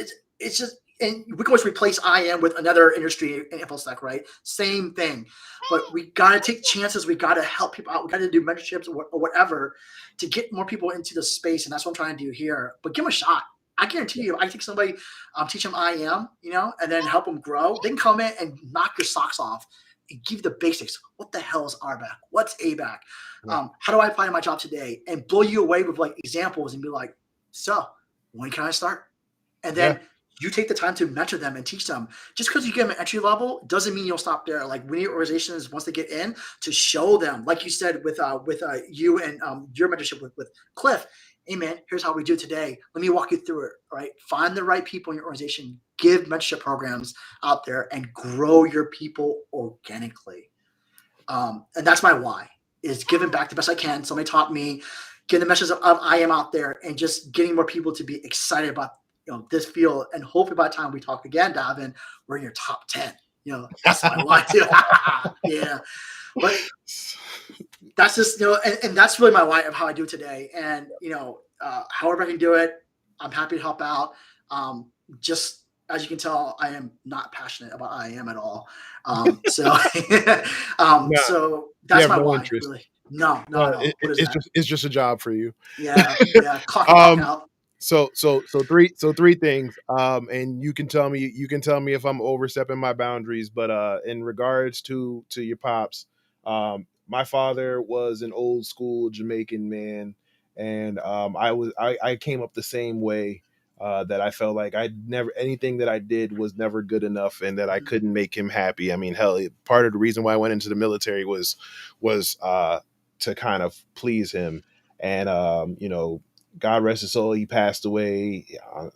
and we can always replace IAM with another industry in InfoSec, right? Same thing. But we got to take chances. We got to help people out. We got to do mentorships or whatever to get more people into the space. And that's what I'm trying to do here. But give them a shot. I guarantee you, I take somebody, teach them IAM, and then help them grow. They can come in and knock your socks off and give you the basics. What the hell is RBAC? What's ABAC? Yeah. How do I apply to my job today? And blow you away with like examples and be like, so when can I start? And Yeah. then you take the time to mentor them and teach them. Just because you give them an entry level doesn't mean you'll stop there. Like we need organizations once they get in to show them, like you said with you and your mentorship with Cliff. Hey man, here's how we do today. Let me walk you through it. All right, find the right people in your organization. Give mentorship programs out there and grow your people organically. And that's my why, is giving back the best I can. Somebody taught me, getting the message of IAM out there and just getting more people to be excited about this field. And hopefully by the time we talk again, Davin, we're in your top 10. That's my why too. Yeah. But that's just, and that's really my why of how I do today. And, however I can do it, I'm happy to help out. Just as you can tell, I am not passionate about IAM at all. So, No, so you that's have my no why, interest. really. No, no, no. What is that? It's just a job for you. Yeah, yeah. Clock in, clock um, out. so three things. And you can tell me if I'm overstepping my boundaries. But in regards to your pops, my father was an old school Jamaican man, and I came up the same way. That I felt like I never anything that I did was never good enough, and that I Mhm. couldn't make him happy. I mean, hell, part of the reason why I went into the military was to kind of please him, and God rest his soul, he passed away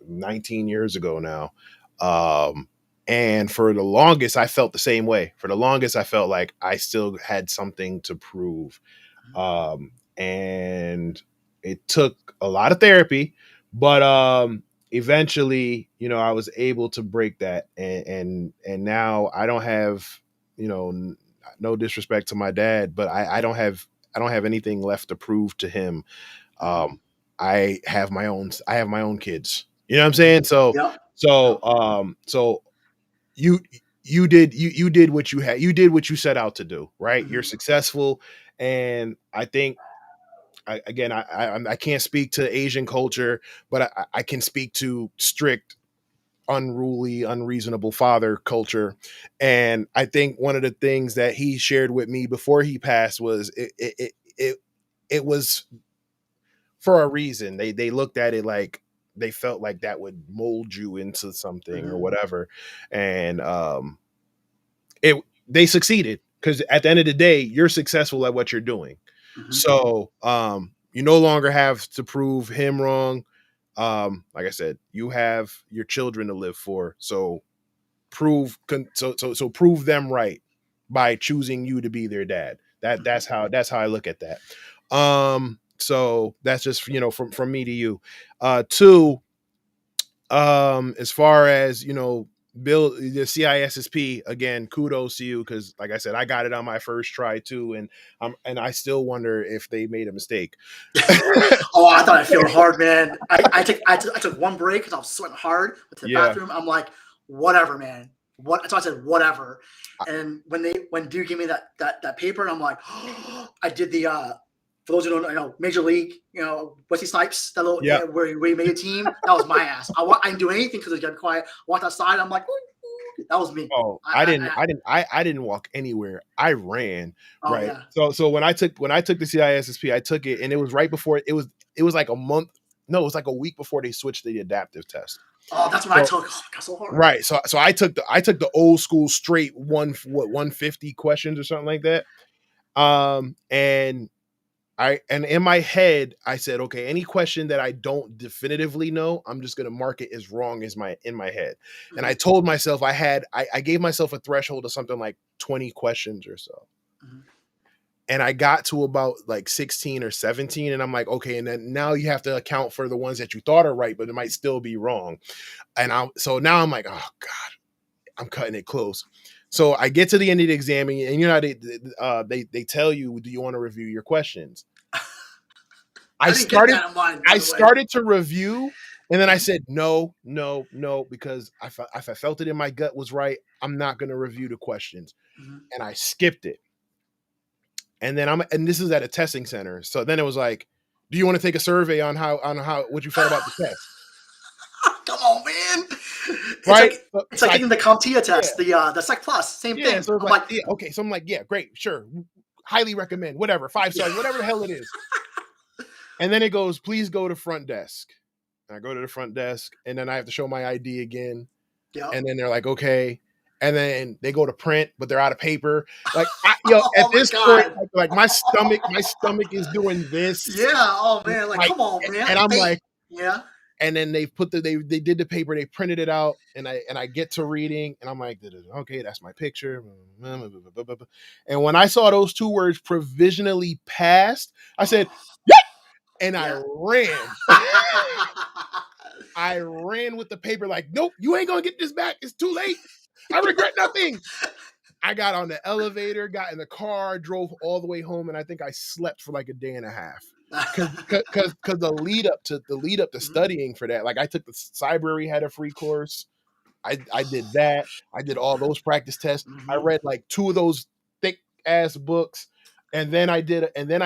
19 years ago now. Um, and for the longest, I felt the same way. For the longest, I felt like I still had something to prove. And it took a lot of therapy, but eventually, I was able to break that. And now I don't have, no disrespect to my dad, but I don't have anything left to prove to him. Mhm. I have my own kids. You know what I'm Mhm. saying? So Yep. so Yep. um so you you did what you did what you set out to do, right? You're Mhm. successful, and I think I can't speak to Asian culture, but I can speak to strict unruly, unreasonable father culture. And I think one of the things that he shared with me before he passed was it was for a reason. They looked at it like they felt like that would mold you into something or Mhm. whatever. And it they succeeded because at the end of the day, you're successful at what you're doing. Mhm. So you no longer have to prove him wrong. Like I said, you have your children to live for. So prove them right by choosing you to be their dad. Mhm. That's how I look at that. So that's just, you know, from me to you. Two, as far as, you know, build the CISSP, again, kudos to you because like I said, I got it on my first try too, and I still wonder if they made a mistake. Oh, I thought I failed hard, man. I took one break because I was sweating hard. Went to the Yeah. bathroom. I'm like, whatever, man. So I said whatever. And when dude gave me that paper, and I'm like, I did the for those who don't know, Major League, Wesley Snipes, that little Yeah. where he made a team. That was my ass. I didn't do anything because it got quiet. Walked outside. I'm like, that was me. Oh, I didn't walk anywhere. I ran, Oh right? yeah. So when I took the CISSP, I took it and it was right before it was like a month. No, it was like a week before they switched to the adaptive test. Oh, that's what I So took. Oh, it got so hard. right. So I took the old school straight 150 questions or something like that. And and in my head, I said, okay, any question that I don't definitively know, I'm just gonna mark it as wrong as in my head. And I Mhm. told myself I gave myself a threshold of something like 20 questions or so. Mhm. And I got to about like 16 or 17, and I'm like, okay, and then now you have to account for the ones that you thought are right, but it might still be wrong. And so now I'm like, oh God, I'm cutting it close. So I get to the end of the exam, and you know they tell you, do you want to review your questions? I I didn't get started that in mind, by I the way. started to review, and then I Mhm. said, "No, no, no," because if I felt it in my gut was right, I'm not gonna review the questions, Mhm. and I skipped it. And then and this is at a testing center, so then it was like, "Do you wanna take a survey on how what you felt about the test?" Come on, man. It's Right? like So it's so like I taking the CompTIA yeah, test, the Sec Plus, same yeah, thing. so it's I'm like, like, yeah, okay, so I'm like, "Yeah, great, sure, highly recommend, whatever, 5 stars, whatever the hell it is." And then it goes, "Please go to front desk." And I go to the front desk, and then I have to show my ID again. yep. And then they're like, okay. And then they go to print, but they're out of paper. Like, at Oh my this point, god. like my stomach is doing this. Yeah. Oh man. Like, Like, come on, man. and Like I'm fate. like, Yeah. and then they they did the paper, they printed it out, and I get to reading, and I'm like, okay, that's my picture. And when I saw those two words provisionally passed, I said, yeah, and I Yeah. ran. I ran with the paper like, nope, you ain't gonna get this back. It's too late. I regret nothing. I got on the elevator, got in the car, drove all the way home, and I think I slept for like a day and a half. Because the lead up to Mhm. studying for that, like I took the Cybery had a free course. I did that. I did all those practice tests. I Mhm. read like two of those thick ass books, and then I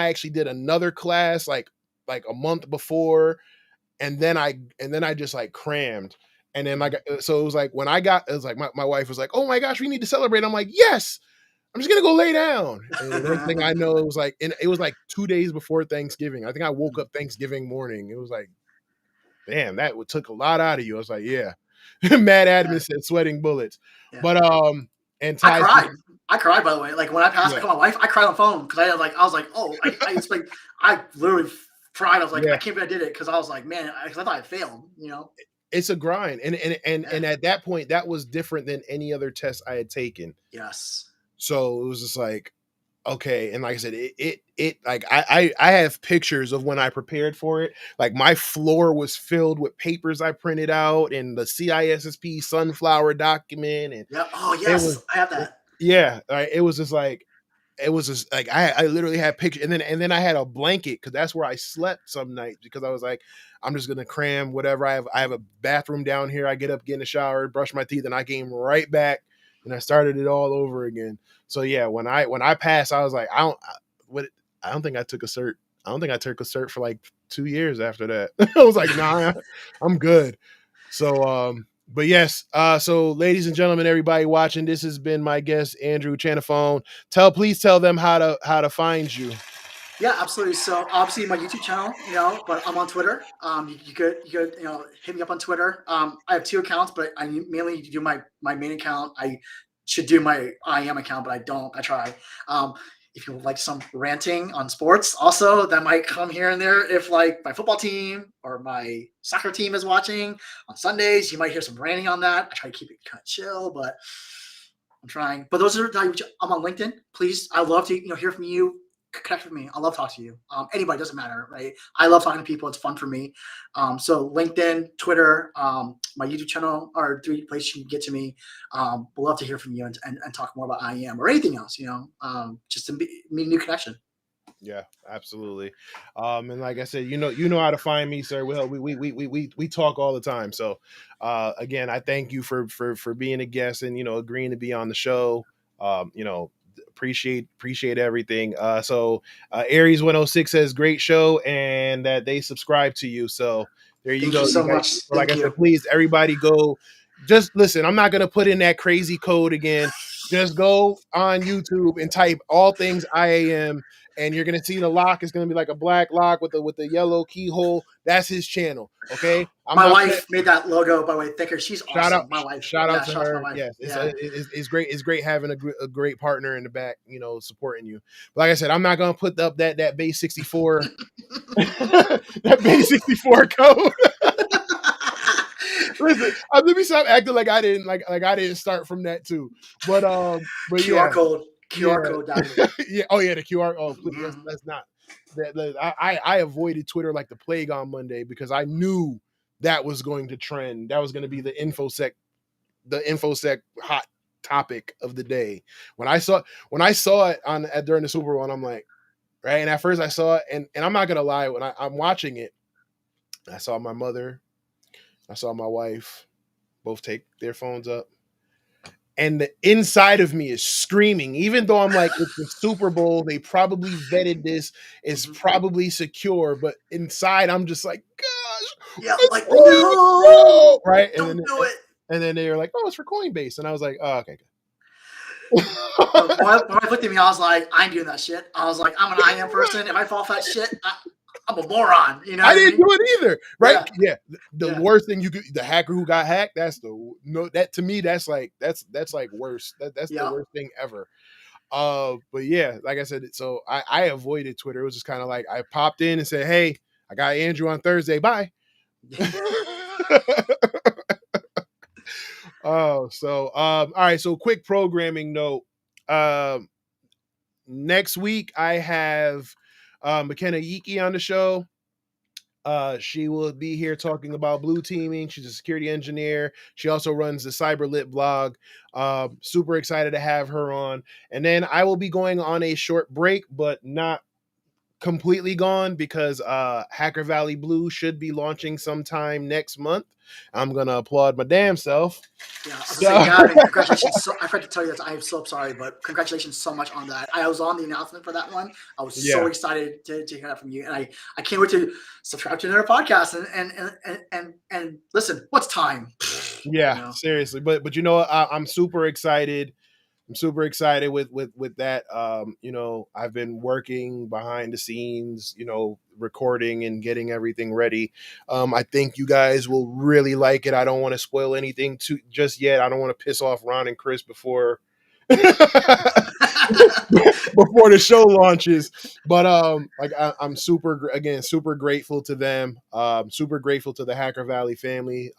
actually did another class like a month before, and then I just like crammed. And then like Mhm. so it was like when I got it was like my wife was like, "Oh my gosh, we need to celebrate." I'm like, "Yes, I'm just gonna go lay down." And the next thing I know, it was like 2 days before Thanksgiving. I think I woke up Thanksgiving morning. It was like, damn, that took a lot out of you. I was like, yeah. Matt Yeah. Admin said sweating bullets. Yeah. But and I Ty said, cried. I cried, by the way. Like when I passed, I yeah, called my wife. I cried on the phone because I was like, oh, I just like, I literally cried. I was like, I yeah. can't believe I did it because I was like, man, because I thought I failed. It's a grind. And Yeah. at that point, that was different than any other test I had taken. Yes. So it was just like, okay. And like I said, it like I have pictures of when I prepared for it. Like my floor was filled with papers I printed out and the CISSP sunflower document. And Yeah. Oh it yes, was, I have that. yeah, like, it was just like I literally had pictures, and then I had a blanket because that's where I slept some nights because I was like, I'm just gonna cram whatever I have a bathroom down here. I get up, get in the shower, brush my teeth, and I came right back and I started it all over again. So yeah, when I passed, I was like, I don't think I took a cert. I don't think I took a cert for like 2 years after that. I was like, nah, I'm good. So But yes, so ladies and gentlemen, everybody watching, this has been my guest Andrew Chanthaphone. Please tell them how to find you. Yeah, absolutely. So obviously my YouTube channel, but I'm on Twitter. You could hit me up on Twitter. I have two accounts, but I mainly do my main account. I should do my IAM account, but I don't. I try. If you would like some ranting on sports, also that might come here and there. If like my football team or my soccer team is watching on Sundays, you might hear some ranting on that. I try to keep it kind of chill, but I'm trying. But those are I'm on LinkedIn. Please, I love to hear from you. Connect with me. I love talking to you. Anybody, doesn't matter, right? I love talking to people. It's fun for me. So LinkedIn, Twitter, my YouTube channel are three places you can get to me. Would love to hear from you and talk more about IAM or anything else. Just to meet a new connection. Yeah, absolutely. And like I said, you know how to find me, sir. We talk all the time. So again, I thank you for being a guest and agreeing to be on the show. Appreciate everything. So Aries 106 says great show and that they subscribe to you. So there you Thank you go. You so guys, much. so like I Thank said, you. please everybody go. Just listen. I'm not gonna put in that crazy code again. Just go on YouTube and type all things IAM and you're gonna see the lock is gonna be like a black lock with the yellow keyhole. That's his channel. Okay, I'm My not putting. wife made that logo, by the way, thicker. She's Shout out, awesome. My wife. shout out Yeah, to shout out to my her. wife. Yes, Yeah. it's great. It's great having a great partner in the back, supporting you. But like I said, I'm not gonna put up that base 64 that base 64 code. Listen, let me stop acting like I didn't like I didn't start from that too. But QR yeah, code. yeah. QR code, Davin. Yeah. Oh yeah, the QR. Oh please, Mhm. that's not. I avoided Twitter like the plague on Monday because I knew that was going to trend. That was going to be the infosec hot topic of the day. When I saw it during the Super Bowl, and I'm like, right. And at first I saw it, and I'm not gonna lie, when I'm watching it, I saw my mother, I saw my wife both take their phones up and the inside of me is screaming, even though I'm like, it's the Super Bowl. They probably vetted this. It's Mhm. probably secure, but inside I'm just like, gosh, Yeah, what's like, going on? no, Right? don't do it. And then they were like, oh, it's for Coinbase, and I was like, oh, okay, When good. my wife looked at me, I was like, I ain't doing that shit. I was like, I'm an IAM person. If I fall for that shit, I'm a moron. You know I what I didn't do mean? it either, right? Yeah, Yeah, the yeah, worst thing the hacker who got hacked. That's the no. That to me, that's like worse. That's the yeah. worst thing ever. But yeah, like I said, so I avoided Twitter. It was just kind of like I popped in and said, "Hey, I got Andrew on Thursday. Bye." Oh, so all right. So quick programming note. Um, Next week I have McKenna Yiki on the show. She will be here talking about blue teaming. She's a security engineer. She also runs the CyberLit blog. Super excited to have her on. And then I will be going on a short break, but not completely gone because Hacker Valley Blue should be launching sometime next month. I'm gonna applaud my damn self. Yeah, I was gonna say, So Gavin, congratulations. I forgot to tell you that. I am so sorry, but congratulations so much on that. I was on the announcement for that one. I was so yeah, excited to hear that from you, and I can't wait to subscribe to another podcast and listen. What's time? You yeah, know. seriously. But you know what? I'm super excited. I'm super excited with that. I've been working behind the scenes, recording and getting everything ready. I think you guys will really like it. I don't want to spoil anything too just yet. I don't want to piss off Ron and Chris before before the show launches. But I'm super grateful to them. Super grateful to the Hacker Valley family,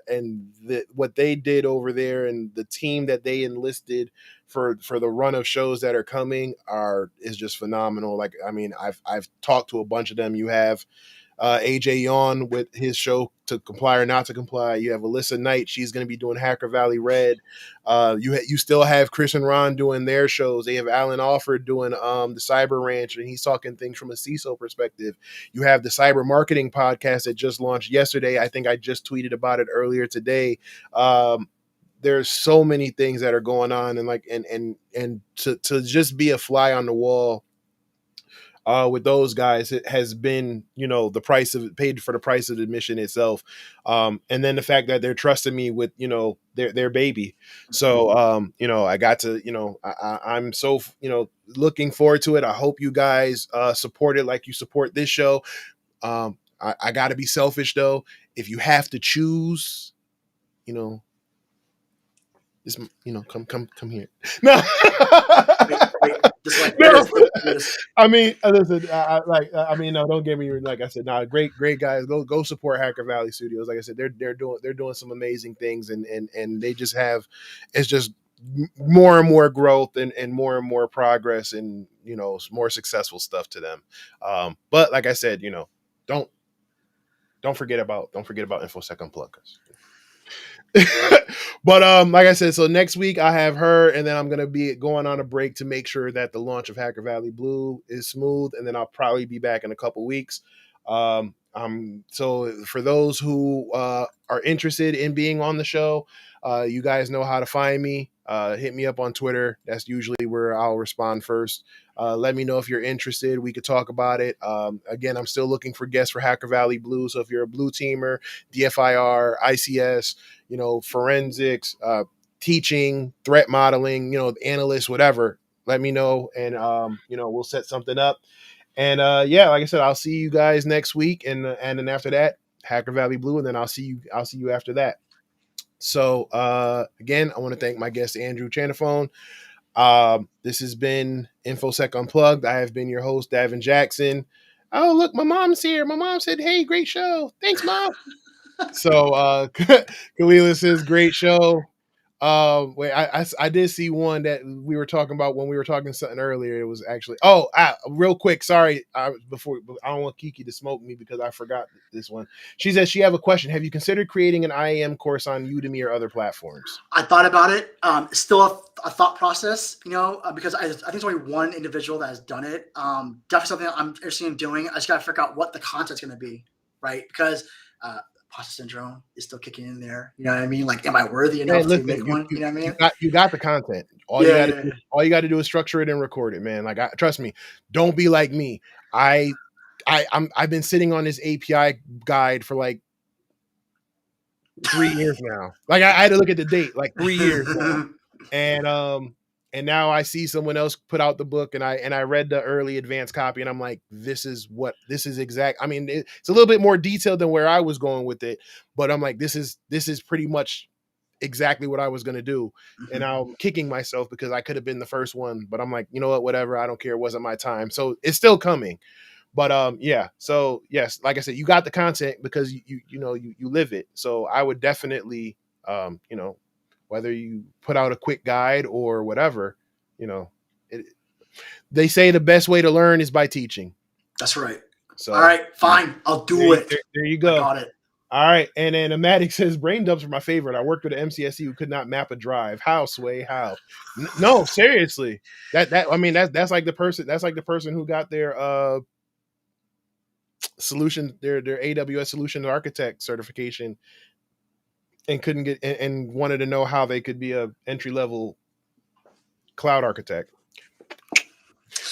and what they did over there, and the team that they enlisted for the run of shows that are coming is just phenomenal. Like, I mean, I've talked to a bunch of them. You have AJ Yawn with his show To Comply or Not to Comply. You have Alyssa Knight. She's going to be doing Hacker Valley Red. You still have Chris and Ron doing their shows. They have Alan Alford doing the Cyber Ranch, and he's talking things from a CISO perspective. You have the Cyber Marketing podcast that just launched yesterday. I think I just tweeted about it earlier today. There's so many things that are going on, and to just be a fly on the wall with those guys, it has been, the price of paid for the price of admission itself. And then the fact that they're trusting me with, their baby. So, I got to, I'm so, looking forward to it. I hope you guys support it like you support this show. I got to be selfish though. If you have to choose, this, come here. No, Wait, this way. no. This. I mean, listen. No. Don't get me. Like I said, great guys. Go support Hacker Valley Studios. Like I said, they're doing some amazing things, and they just have, it's just more and more growth and more progress, and more successful stuff to them. But like I said, don't forget about InfoSec Unplugged. But like I said, so next week I have her, and then I'm gonna be going on a break to make sure that the launch of Hacker Valley Blue is smooth, and then I'll probably be back in a couple weeks. So for those who are interested in being on the show, you guys know how to find me. Hit me up on Twitter. That's usually where I'll respond first. Let me know if you're interested. We could talk about it. Again, I'm still looking for guests for Hacker Valley Blue. So if you're a blue teamer, DFIR, ICS, forensics, teaching, threat modeling, analysts, whatever, let me know, and we'll set something up. And like I said, I'll see you guys next week, and then after that, Hacker Valley Blue, and then I'll see you after that. So again, I want to thank my guest Andrew Chanthaphone. This has been InfoSec Unplugged. I have been your host, Davin Jackson. Oh, look, my mom's here. My mom said, "Hey, great show. Thanks, Mom." So Kalila says, "Great show." Wait, I did see one that we were talking about when we were talking something earlier. It was actually real quick. Sorry, before I don't want Kiki to smoke me because I forgot this one. She says she have a question. Have you considered creating an IAM course on Udemy or other platforms? I thought about it. Still a thought process, because I think there's only one individual that has done it. Definitely something I'm interested in doing. I just got to figure out what the content's going to be, right? Because imposter syndrome is still kicking in there. You know what I mean? Like, am I worthy enough to make one? You know what I mean? You got the content. All you got to do is structure it and record it, man. Like, trust me. Don't be like me. I've been sitting on this API guide for like 3 years now. Like, I had to look at the date, like 3 years now. And now I see someone else put out the book, and I read the early advanced copy, and I'm like, this is exact. I mean, it's a little bit more detailed than where I was going with it, but I'm like, this is pretty much exactly what I was going to do. And I'm kicking myself because I could have been the first one, but I'm like, you know what, whatever. I don't care. It wasn't my time. So it's still coming. But so yes, like I said, you got the content because you live it. So I would definitely, whether you put out a quick guide or whatever, they say the best way to learn is by teaching. That's right. So, all right, fine. I'll do it. There you go. I got it. All right. And then Amatic says brain dumps are my favorite. I worked with an MCSE who could not map a drive. How, Sway? How? No, seriously. That's like the person who got their solution, their AWS solution architect certification and couldn't get and wanted to know how they could be a entry-level cloud architect.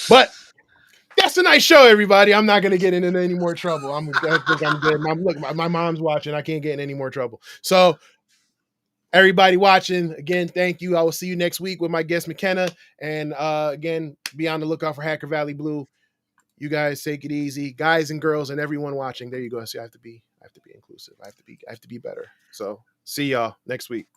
But that's a nice show, everybody. I'm not going to get into any more trouble. I think I'm good. My mom's watching. I can't get in any more trouble. So everybody watching, again, thank you. I will see you next week with my guest McKenna. And again, be on the lookout for Hacker Valley Blue. You guys take it easy, guys and girls, and everyone watching. There you go. See, I have to be inclusive. I have to be better. So see y'all next week.